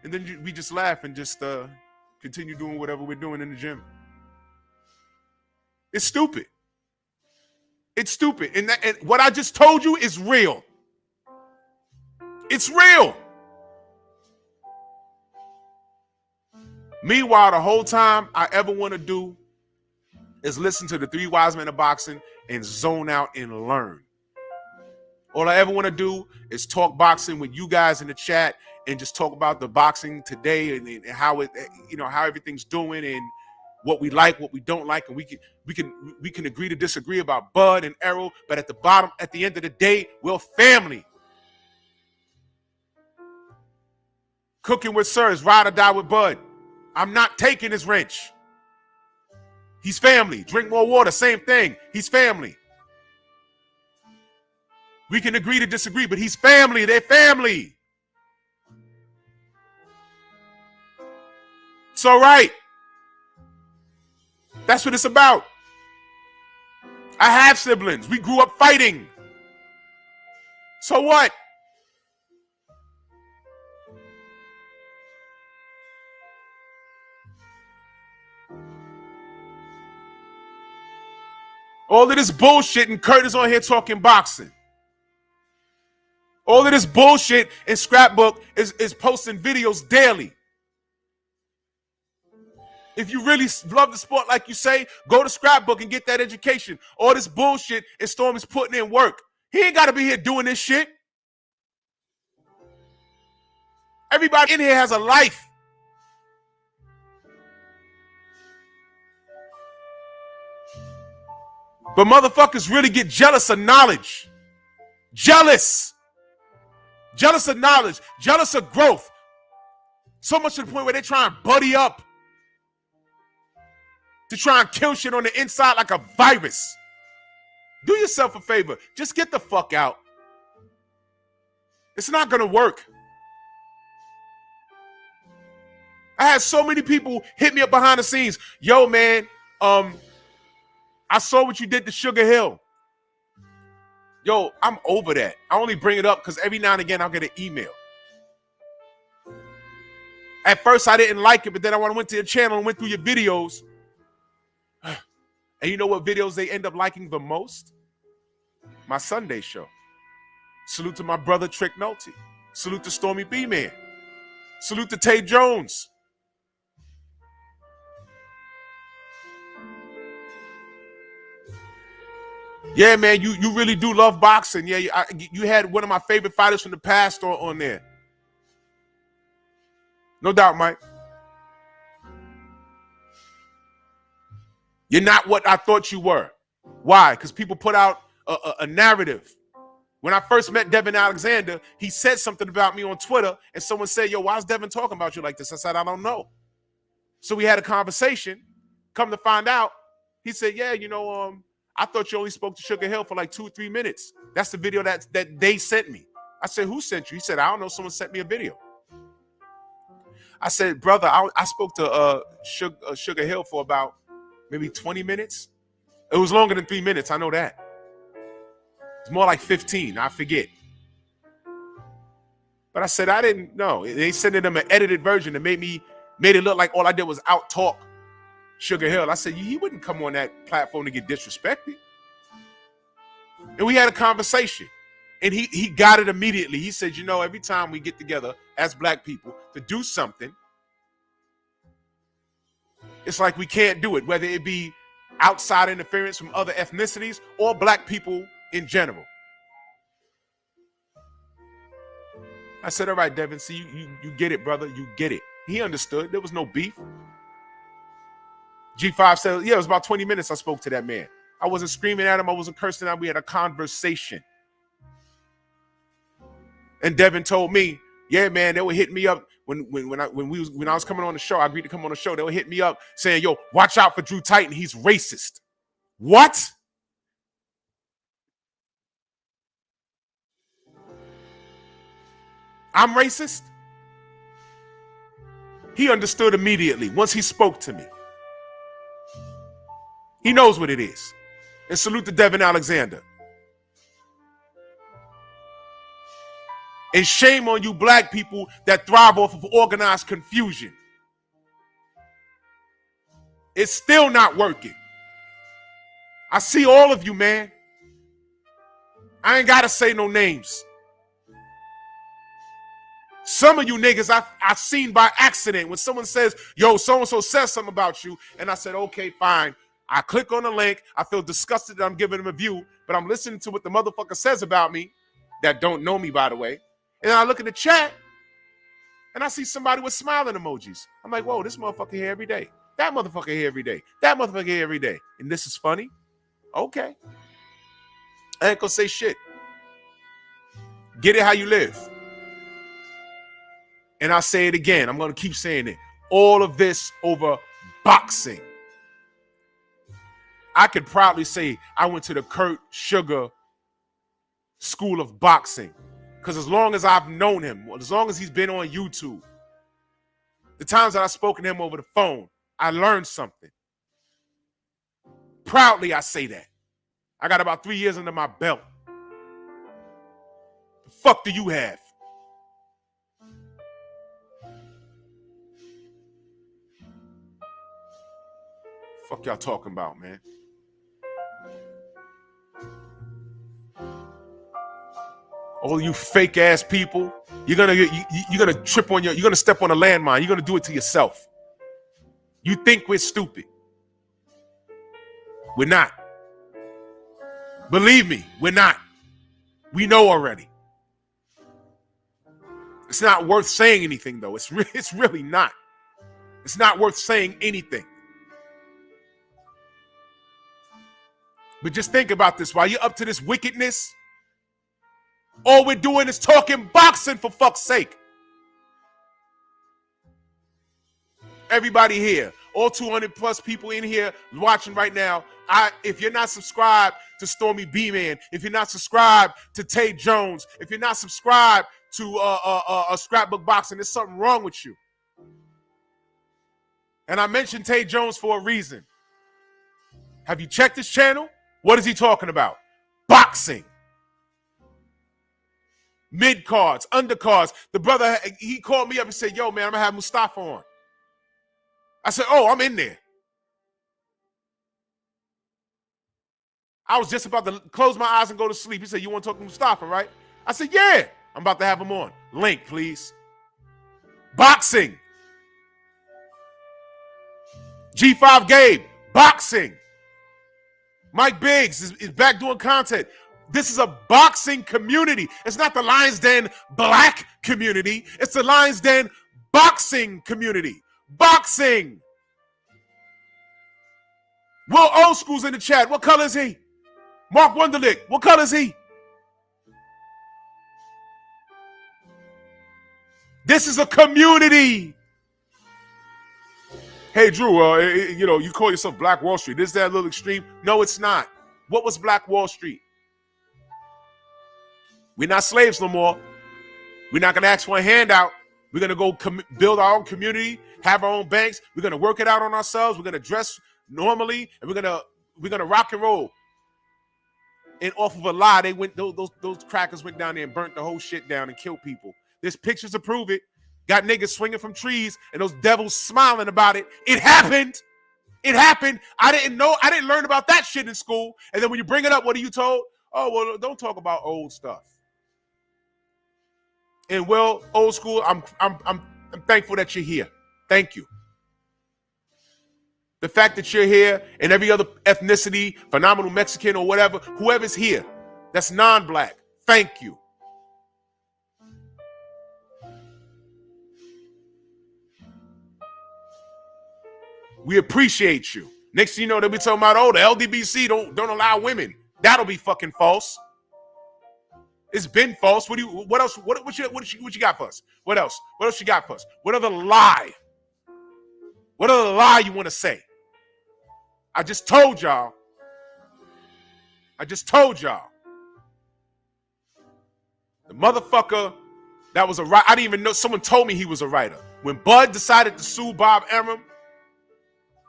And then we just laugh and just continue doing whatever we're doing in the gym. It's stupid. It's stupid. And what I just told you is real. It's real. Meanwhile, the whole time I ever want to do is listen to the Three Wise Men of Boxing and zone out and learn. All I ever want to do is talk boxing with you guys in the chat and just talk about the boxing today and how it, how everything's doing and what we like, what we don't like, and we can agree to disagree about Bud and Errol, but at the end of the day, we're family. Cooking with Sir is ride or die with Bud. I'm not taking his wrench. He's family. Drink more water, same thing. He's family. We can agree to disagree, but he's family. They're family. It's all right. That's what it's about. I have siblings. We grew up fighting. So what? All of this bullshit and Kurt is on here talking boxing. All of this bullshit and Scrapbook is posting videos daily. If you really love the sport like you say, go to Scrapbook and get that education. All this bullshit and Storm is putting in work. He ain't got to be here doing this shit. Everybody in here has a life. But motherfuckers really get jealous of knowledge. Jealous. Jealous of knowledge. Jealous of growth. So much to the point where they try and buddy up. To try and kill shit on the inside like a virus. Do yourself a favor. Just get the fuck out. It's not going to work. I had so many people hit me up behind the scenes. Yo, man, I saw what you did to Sugar Hill. Yo, I'm over that. I only bring it up because every now and again I'll get an email. At first I didn't like it, but then I went to your channel and went through your videos. And you know what videos they end up liking the most? My Sunday show. Salute to my brother Trick Nolte. Salute to Stormy B-Man. Salute to Tay Jones. Yeah, man, you really do love boxing. Yeah, you had one of my favorite fighters from the past on there. No doubt, Mike. You're not what I thought you were. Why? Because people put out a narrative. When I first met Devin Alexander, he said something about me on Twitter, and someone said, yo, why is Devin talking about you like this? I said, I don't know. So we had a conversation. Come to find out, he said, yeah, I thought you only spoke to Sugar Hill for like 2 or 3 minutes. That's the video that they sent me. I said, who sent you? He said, I don't know. Someone sent me a video. I said, brother, I spoke to Sugar Hill for about maybe 20 minutes. It was longer than 3 minutes. I know that. It's more like 15. I forget. But I said, I didn't know. They sent them an edited version that made it look like all I did was out talk Sugar Hill. I said, he wouldn't come on that platform to get disrespected. And we had a conversation. And he got it immediately. He said, every time we get together as black people to do something, It's like we can't do it, whether it be outside interference from other ethnicities or black people in general. I said, all right, Devin, see, you get it, brother. You get it. He understood. There was no beef. G5 said, yeah, it was about 20 minutes I spoke to that man. I wasn't screaming at him. I wasn't cursing at him. We had a conversation. And Devin told me, yeah, man, they would hit me up when I was coming on the show. I agreed to come on the show. They would hit me up saying, yo, watch out for Drew Titan. He's racist. What? I'm racist? He understood immediately once he spoke to me. He knows what it is. And salute to Devin Alexander. And shame on you black people that thrive off of organized confusion. It's still not working. I see all of you, man. I ain't got to say no names. Some of you niggas I've seen by accident when someone says, yo, so-and-so says something about you. And I said, okay, fine. I click on the link. I feel disgusted that I'm giving him a view, but I'm listening to what the motherfucker says about me that don't know me, by the way. And I look at the chat and I see somebody with smiling emojis. I'm like, whoa, this motherfucker here every day. That motherfucker here every day. That motherfucker here every day. And this is funny? Okay. I ain't gonna say shit. Get it how you live. And I'll say it again. I'm gonna keep saying it. All of this over boxing. I could proudly say I went to the Kurt Sugar School of Boxing. Because as long as I've known him, as long as he's been on YouTube, the times that I've spoken to him over the phone, I learned something. Proudly, I say that. I got about 3 years under my belt. The fuck do you have? Fuck y'all talking about, man? All you fake ass people, you're gonna trip on you're gonna step on a landmine. You're gonna do it to yourself. You think we're stupid. We're not. Believe me, we're not. We know already. It's not worth saying anything, though. It's really not. It's not worth saying anything. But just think about this. While you're up to this wickedness, all we're doing is talking boxing, for fuck's sake. Everybody here, all 200 plus people in here watching right now, if you're not subscribed to Stormy B-Man, if you're not subscribed to Tay Jones, if you're not subscribed to a Scrapbook Boxing, there's something wrong with you. And I mentioned Tay Jones for a reason. Have you checked his channel? What is he talking about? Boxing. Mid-cards, undercards. The brother, he called me up and said, yo, man, I'm going to have Mustafa on. I said, oh, I'm in there. I was just about to close my eyes and go to sleep. He said, you want to talk to Mustafa, right? I said, yeah. I'm about to have him on. Link, please. Boxing. G5 Gabe. Boxing. Mike Biggs is back doing content. This is a boxing community. It's not the Lions Den black community. It's the Lions Den boxing community. Boxing. Will Old School's in the chat. What color is he? Mark Wunderlich. What color is he? This is a community. Hey, Drew, you call yourself Black Wall Street. Is that a little extreme? No, it's not. What was Black Wall Street? We're not slaves no more. We're not going to ask for a handout. We're going to go build our own community, have our own banks. We're going to work it out on ourselves. We're going to dress normally, and we're going to rock and roll. And off of a lie, those crackers went down there and burnt the whole shit down and killed people. There's pictures to prove it. Got niggas swinging from trees and those devils smiling about it. It happened. It happened. I didn't know. I didn't learn about that shit in school. And then when you bring it up, what are you told? Oh, well, don't talk about old stuff. And well, Old School, I'm thankful that you're here. Thank you. The fact that you're here and every other ethnicity, phenomenal Mexican or whatever, whoever's here, that's non-black, thank you. We appreciate you. Next thing you know, they'll be talking about, oh, the LDBC don't allow women. That'll be fucking false. It's been false. What else? What you got for us? What else? What else you got for us? What other lie? What other lie you want to say? I just told y'all. The motherfucker that was a writer. I didn't even know. Someone told me he was a writer. When Bud decided to sue Bob Arum,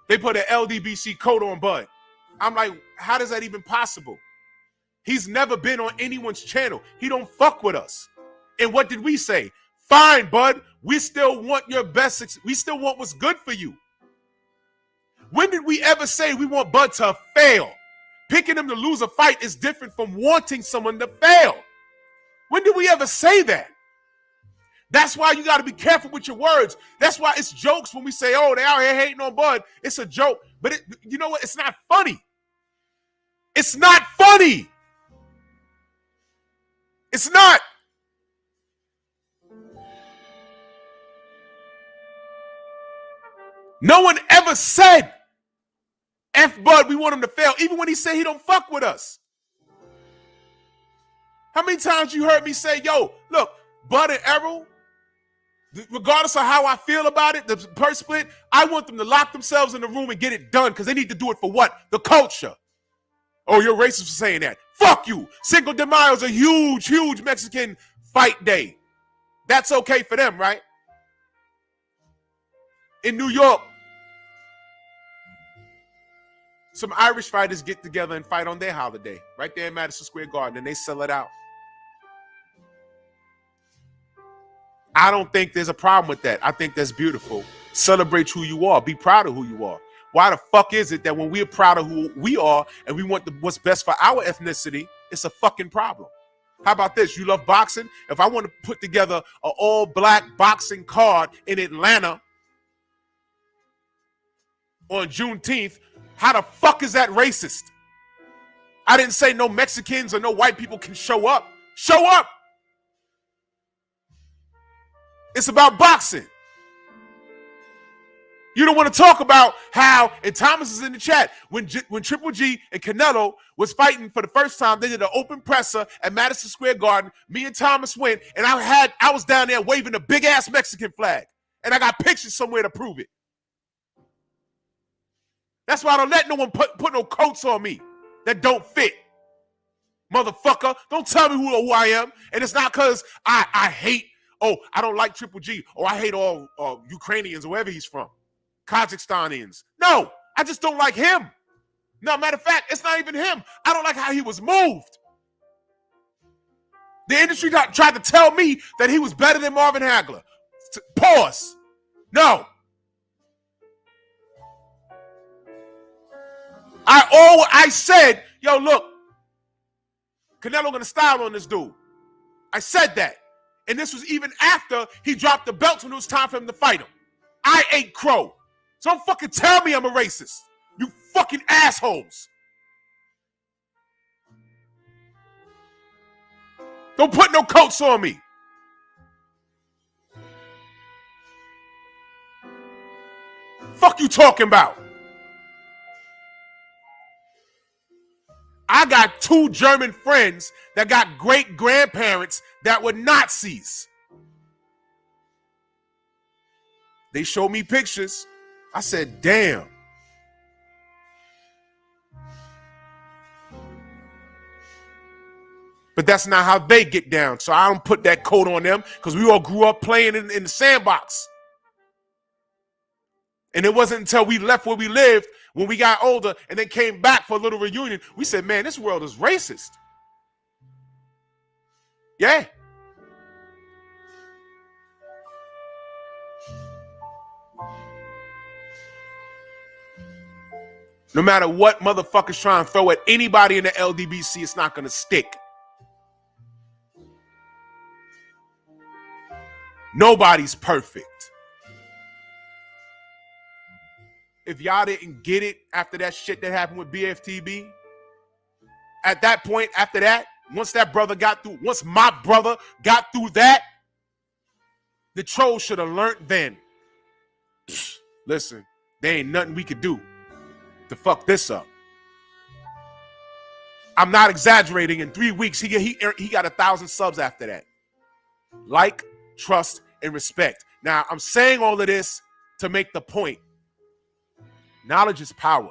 they put an LDBC coat on Bud. I'm like, how does that even possible? He's never been on anyone's channel. He don't fuck with us. And what did we say? Fine, Bud. We still want your best. We still want what's good for you. When did we ever say we want Bud to fail? Picking him to lose a fight is different from wanting someone to fail. When did we ever say that? That's why you got to be careful with your words. That's why it's jokes when we say, oh, they out here hating on Bud. It's a joke. But you know what? It's not funny. It's not funny. It's not. No one ever said, F Bud, we want him to fail, even when he said he don't fuck with us. How many times you heard me say, yo, look, Bud and Errol, regardless of how I feel about it, the purse split, I want them to lock themselves in the room and get it done because they need to do it for what? The culture. Oh, you're racist for saying that. Fuck you. Cinco de Mayo is a huge, huge Mexican fight day. That's okay for them, right? In New York, some Irish fighters get together and fight on their holiday, right there in Madison Square Garden, and they sell it out. I don't think there's a problem with that. I think that's beautiful. Celebrate who you are. Be proud of who you are. Why the fuck is it that when we're proud of who we are and we want what's best for our ethnicity, it's a fucking problem? How about this? You love boxing? If I want to put together an all-black boxing card in Atlanta on Juneteenth, how the fuck is that racist? I didn't say no Mexicans or no white people can show up. Show up! It's about boxing. You don't want to talk about how, and Thomas is in the chat, when Triple G and Canelo was fighting for the first time, they did an open presser at Madison Square Garden. Me and Thomas went, and I was down there waving a big-ass Mexican flag. And I got pictures somewhere to prove it. That's why I don't let no one put no coats on me that don't fit. Motherfucker, don't tell me who I am. And it's not because I hate, oh, I don't like Triple G, or I hate all Ukrainians or wherever he's from. Kazakhstanians. No, I just don't like him. No, matter of fact, it's not even him. I don't like how he was moved. The industry tried to tell me that he was better than Marvin Hagler. Pause. No. I said, yo, look, Canelo gonna style on this dude. I said that. And this was even after he dropped the belts when it was time for him to fight him. I ate crow. So don't fucking tell me I'm a racist. You fucking assholes. Don't put no coats on me. Fuck you talking about? I got 2 German friends that got great grandparents that were Nazis. They showed me pictures. I said, damn. But that's not how they get down. So I don't put that coat on them because we all grew up playing in the sandbox. And it wasn't until we left where we lived when we got older and then came back for a little reunion, we said, man, this world is racist. Yeah. No matter what motherfuckers trying to throw at anybody in the LDBC, it's not going to stick. Nobody's perfect. if y'all didn't get it after that shit that happened with BFTB, at that point, after that, once my brother got through that, the trolls should have learned then. Listen, there ain't nothing we could do to fuck this up. I'm not exaggerating. In 3 weeks, he got 1,000 subs after that. Like, trust, and respect. Now, I'm saying all of this to make the point. Knowledge is power.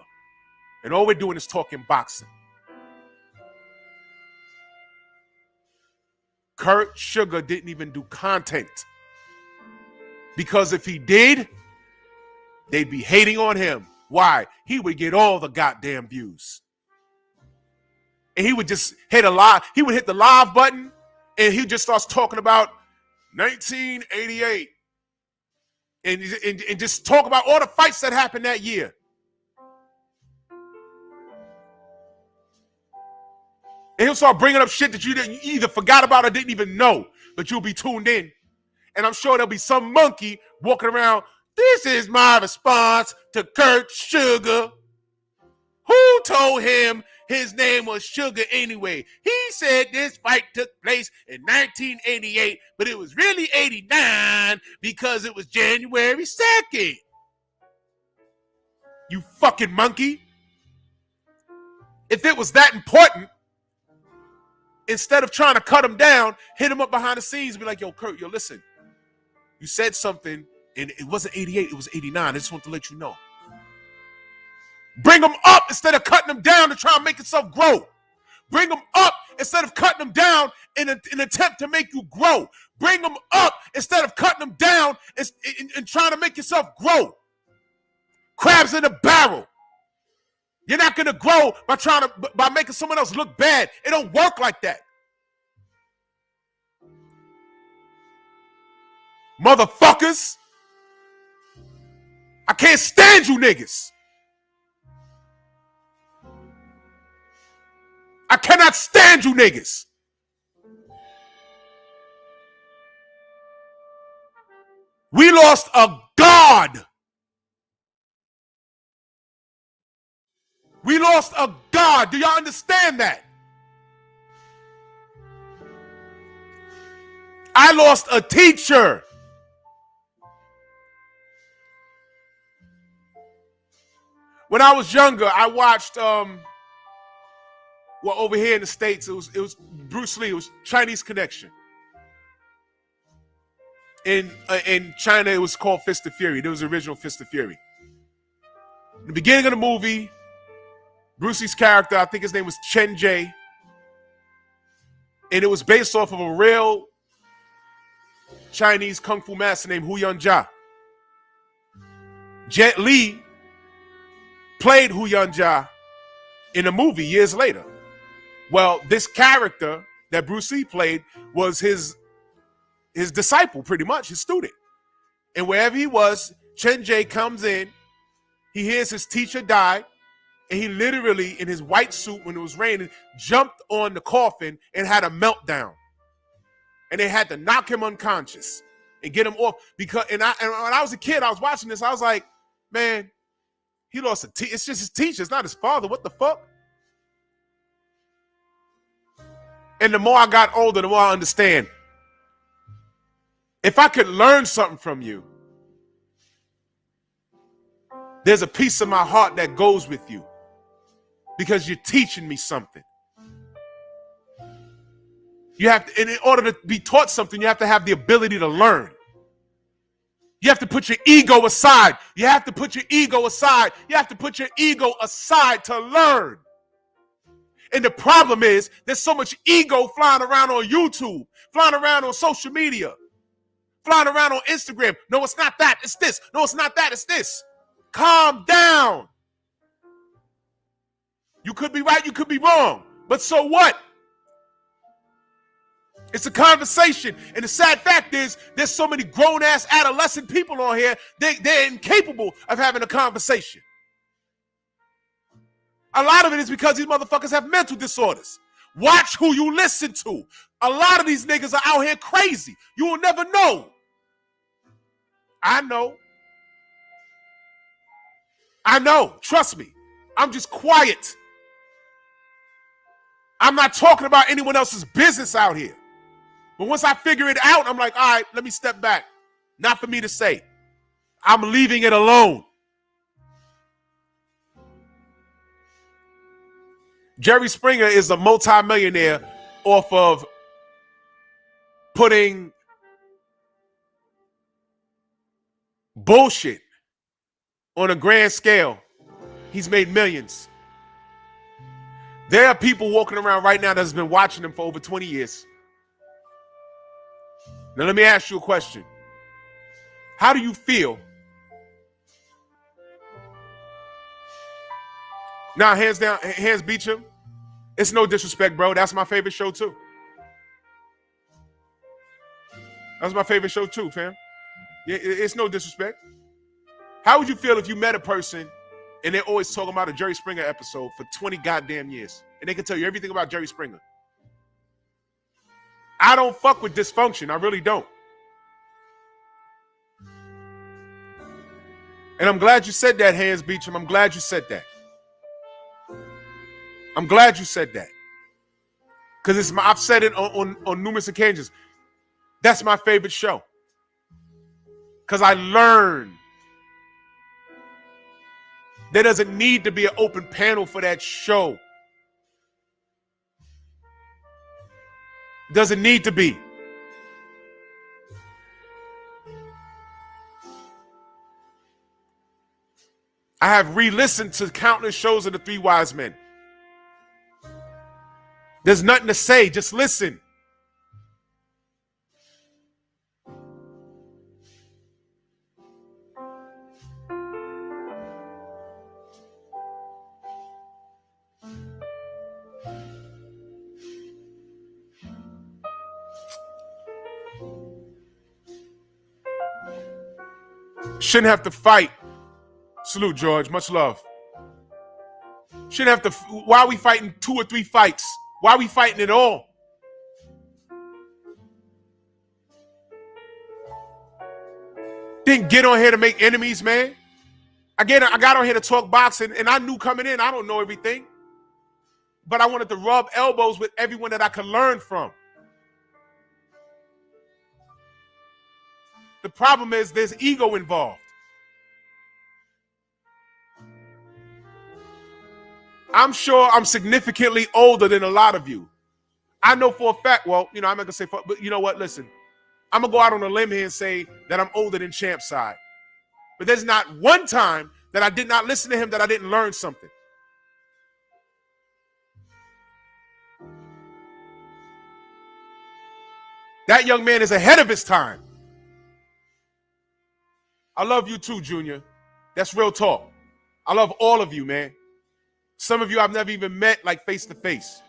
And all we're doing is talking boxing. Kurt Sugar didn't even do content. Because if he did, they'd be hating on him. Why? He would get all the goddamn views. And he would just hit the live button, and he just starts talking about 1988. And just talk about all the fights that happened that year. And he'll start bringing up shit that you either forgot about or didn't even know, but you'll be tuned in. And I'm sure there'll be some monkey walking around, this is my response to Kurt Sugar. Who told him his name was Sugar anyway? He said this fight took place in 1988, but it was really 89 because it was January 2nd. You fucking monkey. If it was that important, instead of trying to cut him down, hit him up behind the scenes and be like, yo, Kurt, listen. You said something, and it wasn't 88, it was 89. I just want to let you know. Bring him up instead of cutting him down to try and make himself grow. Bring him up instead of cutting him down in an attempt to make you grow. Bring him up instead of cutting him down and trying to make yourself grow. Crabs in a barrel. You're not gonna grow by making someone else look bad. It don't work like that. Motherfuckers. I can't stand you niggas. I cannot stand you niggas. We lost a God. We lost a God. Do y'all understand that? I lost a teacher. When I was younger, I watched over here in the States, it was Bruce Lee. It was Chinese Connection. In China, it was called Fist of Fury. There was the original Fist of Fury. In the beginning of the movie, Bruce Lee's character, I think his name was Chen Jie, and it was based off of a real Chinese kung fu master named Hu Yunjia. Jet Li played Hu Yunjia in a movie years later. Well, this character that Bruce Lee played was his disciple, pretty much, his student. And wherever he was, Chen Jie comes in, he hears his teacher die, and he literally, in his white suit when it was raining, jumped on the coffin and had a meltdown. And they had to knock him unconscious and get him off. And when I was a kid, I was watching this, I was like, man, he lost a teacher. It's just his teacher, it's not his father. What the fuck? And the more I got older, the more I understand. If I could learn something from you, there's a piece of my heart that goes with you because you're teaching me something. You have to, and in order to be taught something, you have to have the ability to learn. You have to put your ego aside. You have to put your ego aside. You have to put your ego aside to learn. And the problem is there's so much ego flying around on YouTube, flying around on social media, flying around on Instagram. No, it's not that. It's this. No, it's not that. It's this. Calm down. You could be right. You could be wrong. But so what? It's a conversation. And the sad fact is there's so many grown-ass adolescent people on here, they're incapable of having a conversation. A lot of it is because these motherfuckers have mental disorders. Watch who you listen to. A lot of these niggas are out here crazy. You will never know. I know. I know. Trust me. I'm just quiet. I'm not talking about anyone else's business out here. But once I figure it out, I'm like, all right, let me step back. Not for me to say. I'm leaving it alone. Jerry Springer is a multimillionaire off of putting bullshit on a grand scale. He's made millions. There are people walking around right now that's been watching him for over 20 years. Now, let me ask you a question. How do you feel? Now, hands down, hands beat him. It's no disrespect, bro. That's my favorite show, too. That's my favorite show, too, fam. It's no disrespect. How would you feel if you met a person and they're always talking about a Jerry Springer episode for 20 goddamn years? And they can tell you everything about Jerry Springer. I don't fuck with dysfunction. I really don't. And I'm glad you said that, Hands Beecham. I'm glad you said that. I'm glad you said that. Because I've said it on numerous occasions. That's my favorite show. Because I learned there doesn't need to be an open panel for that show. Doesn't need to be. I have re-listened to countless shows of the Three Wise Men. There's nothing to say. Just listen. Shouldn't have to fight. Salute, George. Much love. Shouldn't have to. Why are we fighting 2 or 3 fights? Why are we fighting at all? Didn't get on here to make enemies, man. I got on here to talk boxing, and I knew coming in, I don't know everything. But I wanted to rub elbows with everyone that I could learn from. The problem is there's ego involved. I'm sure I'm significantly older than a lot of you. I know for a fact, well, I'm not going to say, but you know what? Listen, I'm going to go out on a limb here and say that I'm older than Champside. But there's not one time that I did not listen to him that I didn't learn something. That young man is ahead of his time. I love you too, Junior. That's real talk. I love all of you, man. Some of you I've never even met, like, face to face.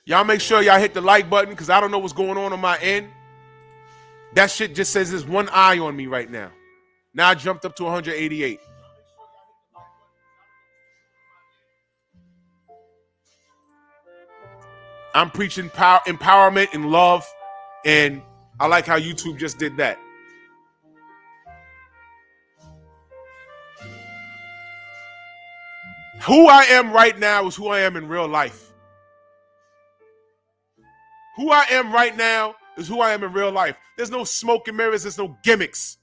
Y'all make sure y'all hit the like button because I don't know what's going on my end. That shit just says there's one eye on me right now. Now I jumped up to 188. I'm preaching power, empowerment, and love, and I like how YouTube just did that. Who I am right now is who I am in real life. Who I am right now is who I am in real life. There's no smoke and mirrors. There's no gimmicks.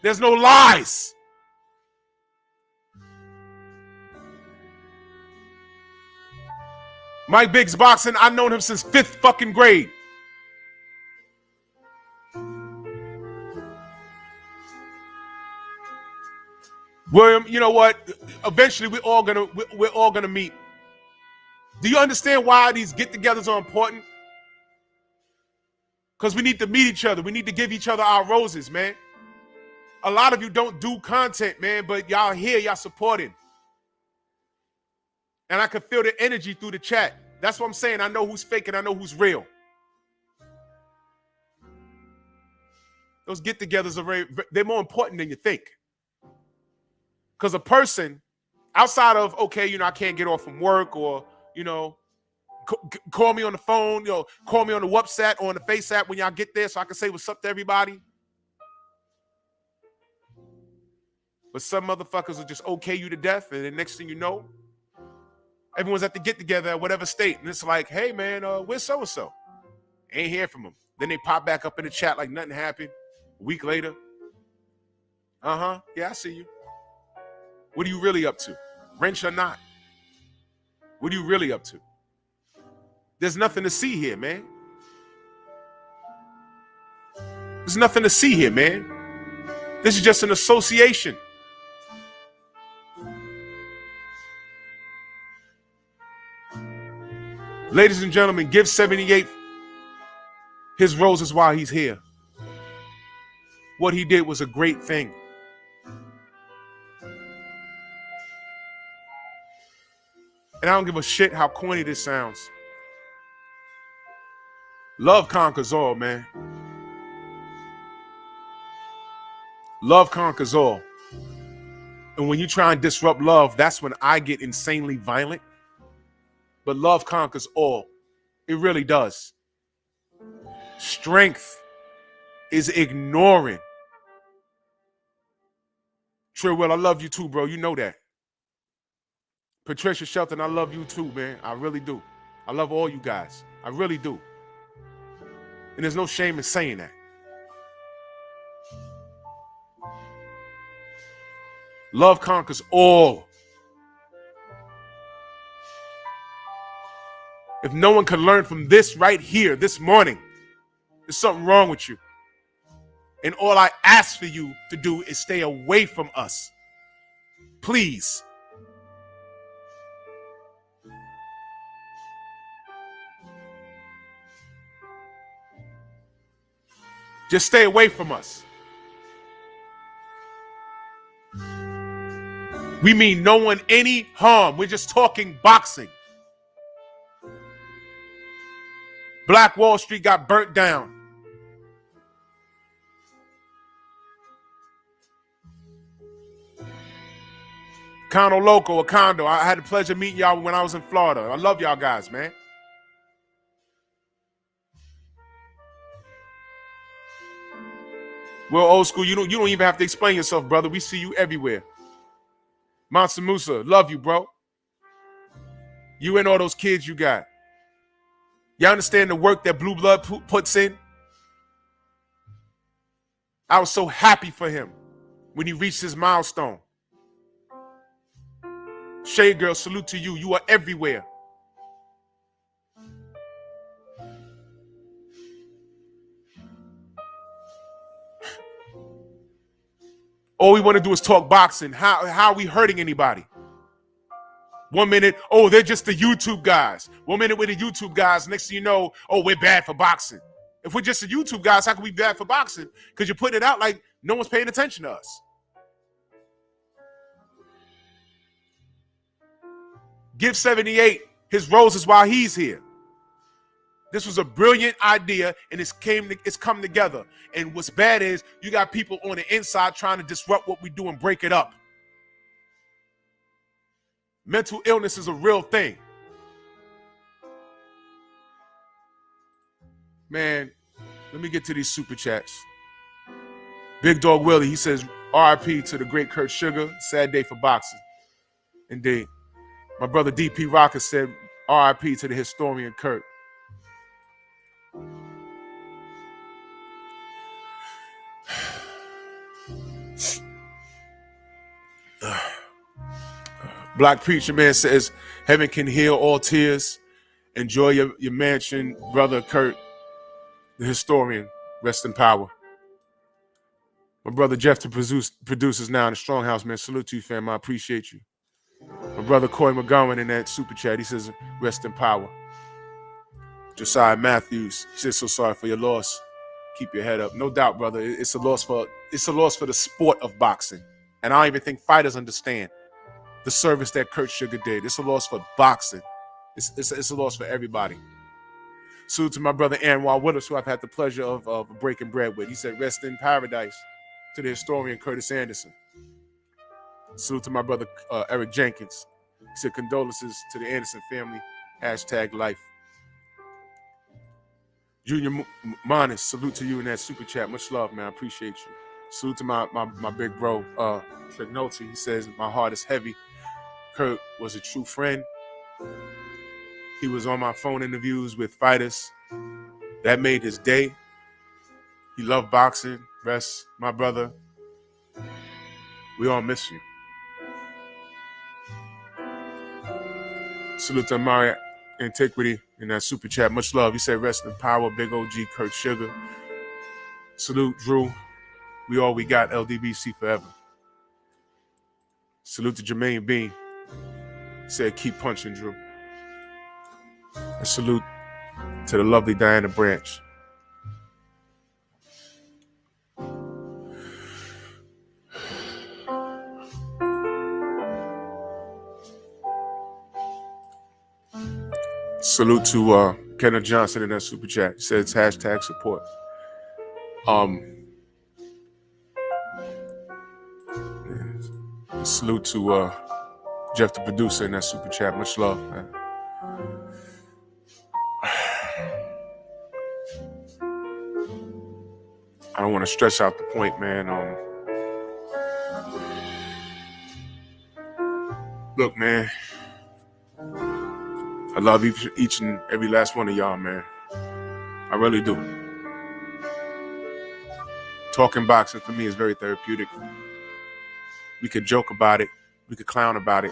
There's no lies. Mike Biggs boxing, I've known him since 5th fucking grade. William, you know what? Eventually we're all gonna meet. Do you understand why these get-togethers are important? Because we need to meet each other. We need to give each other our roses, man. A lot of you don't do content, man, but y'all here, y'all supporting. And I can feel the energy through the chat. That's what I'm saying. I know who's fake and I know who's real. Those get-togethers they're more important than you think. Because a person, outside of, okay, I can't get off from work or, call me on the phone, call me on the WhatsApp or on the Face app when y'all get there so I can say what's up to everybody. But some motherfuckers will just okay you to death, and the next thing you know, everyone's at the get-together at whatever state, and it's like, hey, man, where's so-and-so? Ain't hear from them. Then they pop back up in the chat like nothing happened. A week later, yeah, I see you. What are you really up to? Wrench or not? What are you really up to? There's nothing to see here, man. There's nothing to see here, man. This is just an association. Ladies and gentlemen, give 78 his roses while he's here. What he did was a great thing. And I don't give a shit how corny this sounds. Love conquers all, man. Love conquers all. And when you try and disrupt love, that's when I get insanely violent. But love conquers all. It really does. Strength is ignoring. Trillwell, I love you too, bro. You know that. Patricia Shelton, I love you too, man. I really do. I love all you guys. I really do. And there's no shame in saying that. Love conquers all. If no one can learn from this right here, this morning, there's something wrong with you. And all I ask for you to do is stay away from us. Please. Just stay away from us. We mean no one any harm. We're just talking boxing. Black Wall Street got burnt down. Condo Loco or Condo. I had the pleasure of meeting y'all when I was in Florida. I love y'all guys, man. Well, old school, you don't even have to explain yourself, brother. We see you everywhere. Mansa Musa, love you, bro. You and all those kids you got. Y'all understand the work that Blue Blood puts in? I was so happy for him when he reached his milestone. Shade Girl, salute to you. You are everywhere. All we want to do is talk boxing. How are we hurting anybody? 1 minute, oh, they're just the YouTube guys. 1 minute we're the YouTube guys. Next thing you know, oh, we're bad for boxing. If we're just the YouTube guys, how can we be bad for boxing? Because you're putting it out like no one's paying attention to us. Give 78 his roses while he's here. This was a brilliant idea, and it's come together. And what's bad is you got people on the inside trying to disrupt what we do and break it up. Mental illness is a real thing. Man, let me get to these super chats. Big Dog Willie, he says, RIP to the great Kurt Sugar. Sad day for boxing. Indeed. My brother DP Rocker said, RIP to the historian Kurt. Black Preacher Man says, heaven can heal all tears. Enjoy your mansion, brother Kurt, the historian. Rest in power. My brother Jeff, the producers now in the Strong House, man. Salute to you, fam. I appreciate you. My brother Coy McGowan in that super chat, he says, rest in power. Josiah Matthews, he says, so sorry for your loss. Keep your head up. No doubt, brother. It's a loss for the sport of boxing. And I don't even think fighters understand the service that Kurt Sugar did. It's a loss for boxing. It's a loss for everybody. Salute to my brother Anwar Willis, who I've had the pleasure of breaking bread with. He said, rest in paradise to the historian Curtis Anderson. Salute to my brother Eric Jenkins. He said, condolences to the Anderson family. #life. Junior Monis, salute to you in that super chat. Much love, man. I appreciate you. Salute to my big bro, Trick Nolte. He says, my heart is heavy. Kurt was a true friend. He was on my phone interviews with fighters. That made his day. He loved boxing. Rest, my brother. We all miss you. Salute to Amari Antiquity in that super chat. Much love. He said, rest in power, big OG Kurt Sugar. Salute, Drew. We all we got, LDBC forever. Salute to Jermaine Bean. He said, keep punching, Drew. And salute to the lovely Diana Branch. Salute to Kenneth Johnson in that super chat. He says hashtag support. Salute to Jeff the producer in that super chat. Much love, man. I don't want to stress out the point, man. Look, man. I love each and every last one of y'all, man. I really do. Talking boxing for me is very therapeutic. We could joke about it. We could clown about it.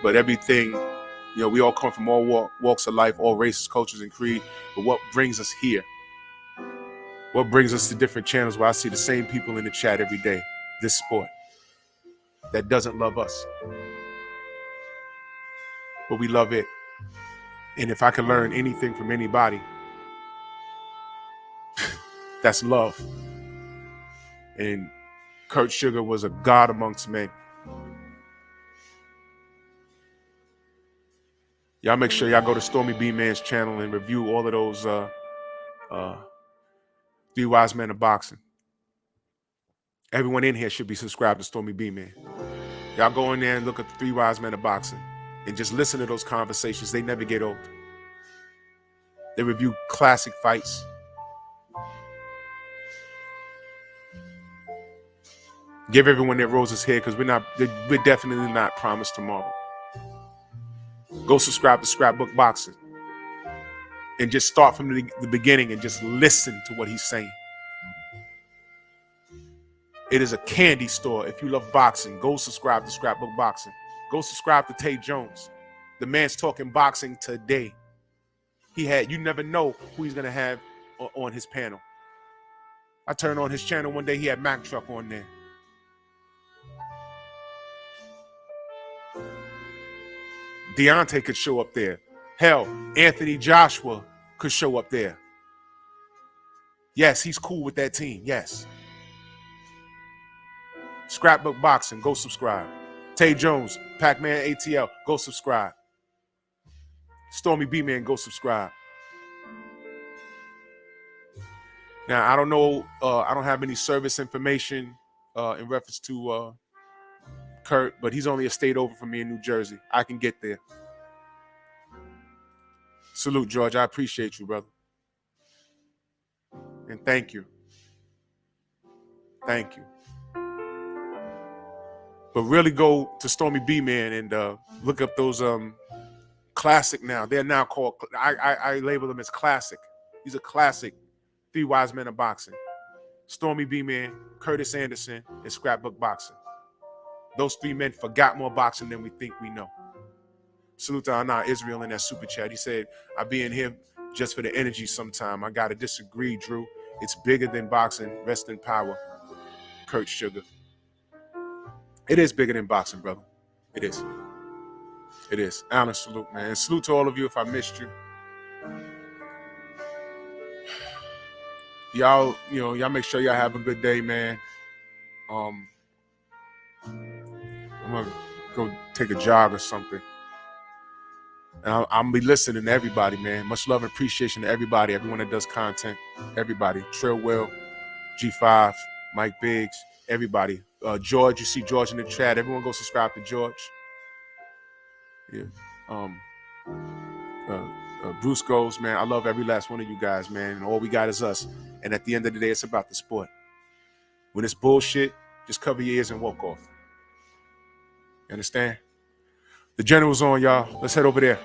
But everything, we all come from all walks of life, all races, cultures, and creed. But what brings us here? What brings us to different channels where I see the same people in the chat every day? This sport that doesn't love us. But we love it. And if I can learn anything from anybody, that's love. And Kurt Sugar was a god amongst men. Y'all make sure y'all go to Stormy B Man's channel and review all of those Three Wise Men of Boxing. Everyone in here should be subscribed to Stormy B Man. Y'all go in there and look at the Three Wise Men of Boxing and just listen to those conversations. They never get old. They review classic fights. Give everyone their roses here because we're definitely not promised tomorrow. Go subscribe to Scrapbook Boxing and just start from the beginning and just listen to what he's saying. It is a candy store. If you love boxing, go subscribe to Scrapbook Boxing. Go subscribe to Tay Jones. The man's talking boxing today. You never know who he's going to have on his panel. I turned on his channel one day, he had Mack Truck on there. Deontay could show up there. Hell, Anthony Joshua could show up there. Yes, he's cool with that team. Yes. Scrapbook Boxing, go subscribe. Tay Jones, Pac-Man ATL, go subscribe. Stormy B-Man, go subscribe. Now, I don't know, I don't have any service information in reference to Kurt, but he's only a state over from me in New Jersey. I can get there. Salute, George. I appreciate you, brother. And thank you. Thank you. But really go to Stormy B-Man and look up those classic now. They're now called, I label them as classic. These are classic Three Wise Men of Boxing. Stormy B-Man, Curtis Anderson, and Scrapbook Boxing. Those three men forgot more boxing than we think we know. Salute to Anna Israel in that super chat. He said, I be in here just for the energy sometime. I got to disagree, Drew. It's bigger than boxing. Rest in power. Kurt Sugar. It is bigger than boxing, brother. It is. It is. Honest salute, man. And salute to all of you if I missed you. Y'all, y'all make sure y'all have a good day, man. I'm going to go take a jog or something. And I'm going to be listening to everybody, man. Much love and appreciation to everybody, everyone that does content, everybody. Trill Will, G5, Mike Biggs, everybody. George, you see George in the chat. Everyone go subscribe to George. Yeah. Bruce goes, man, I love every last one of you guys, man, and all we got is us. And at the end of the day, it's about the sport. When it's bullshit, just cover your ears and walk off. You understand? The general's on, y'all. Let's head over there.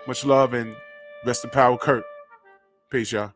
Much love and rest in power, Kurt. Peace, y'all.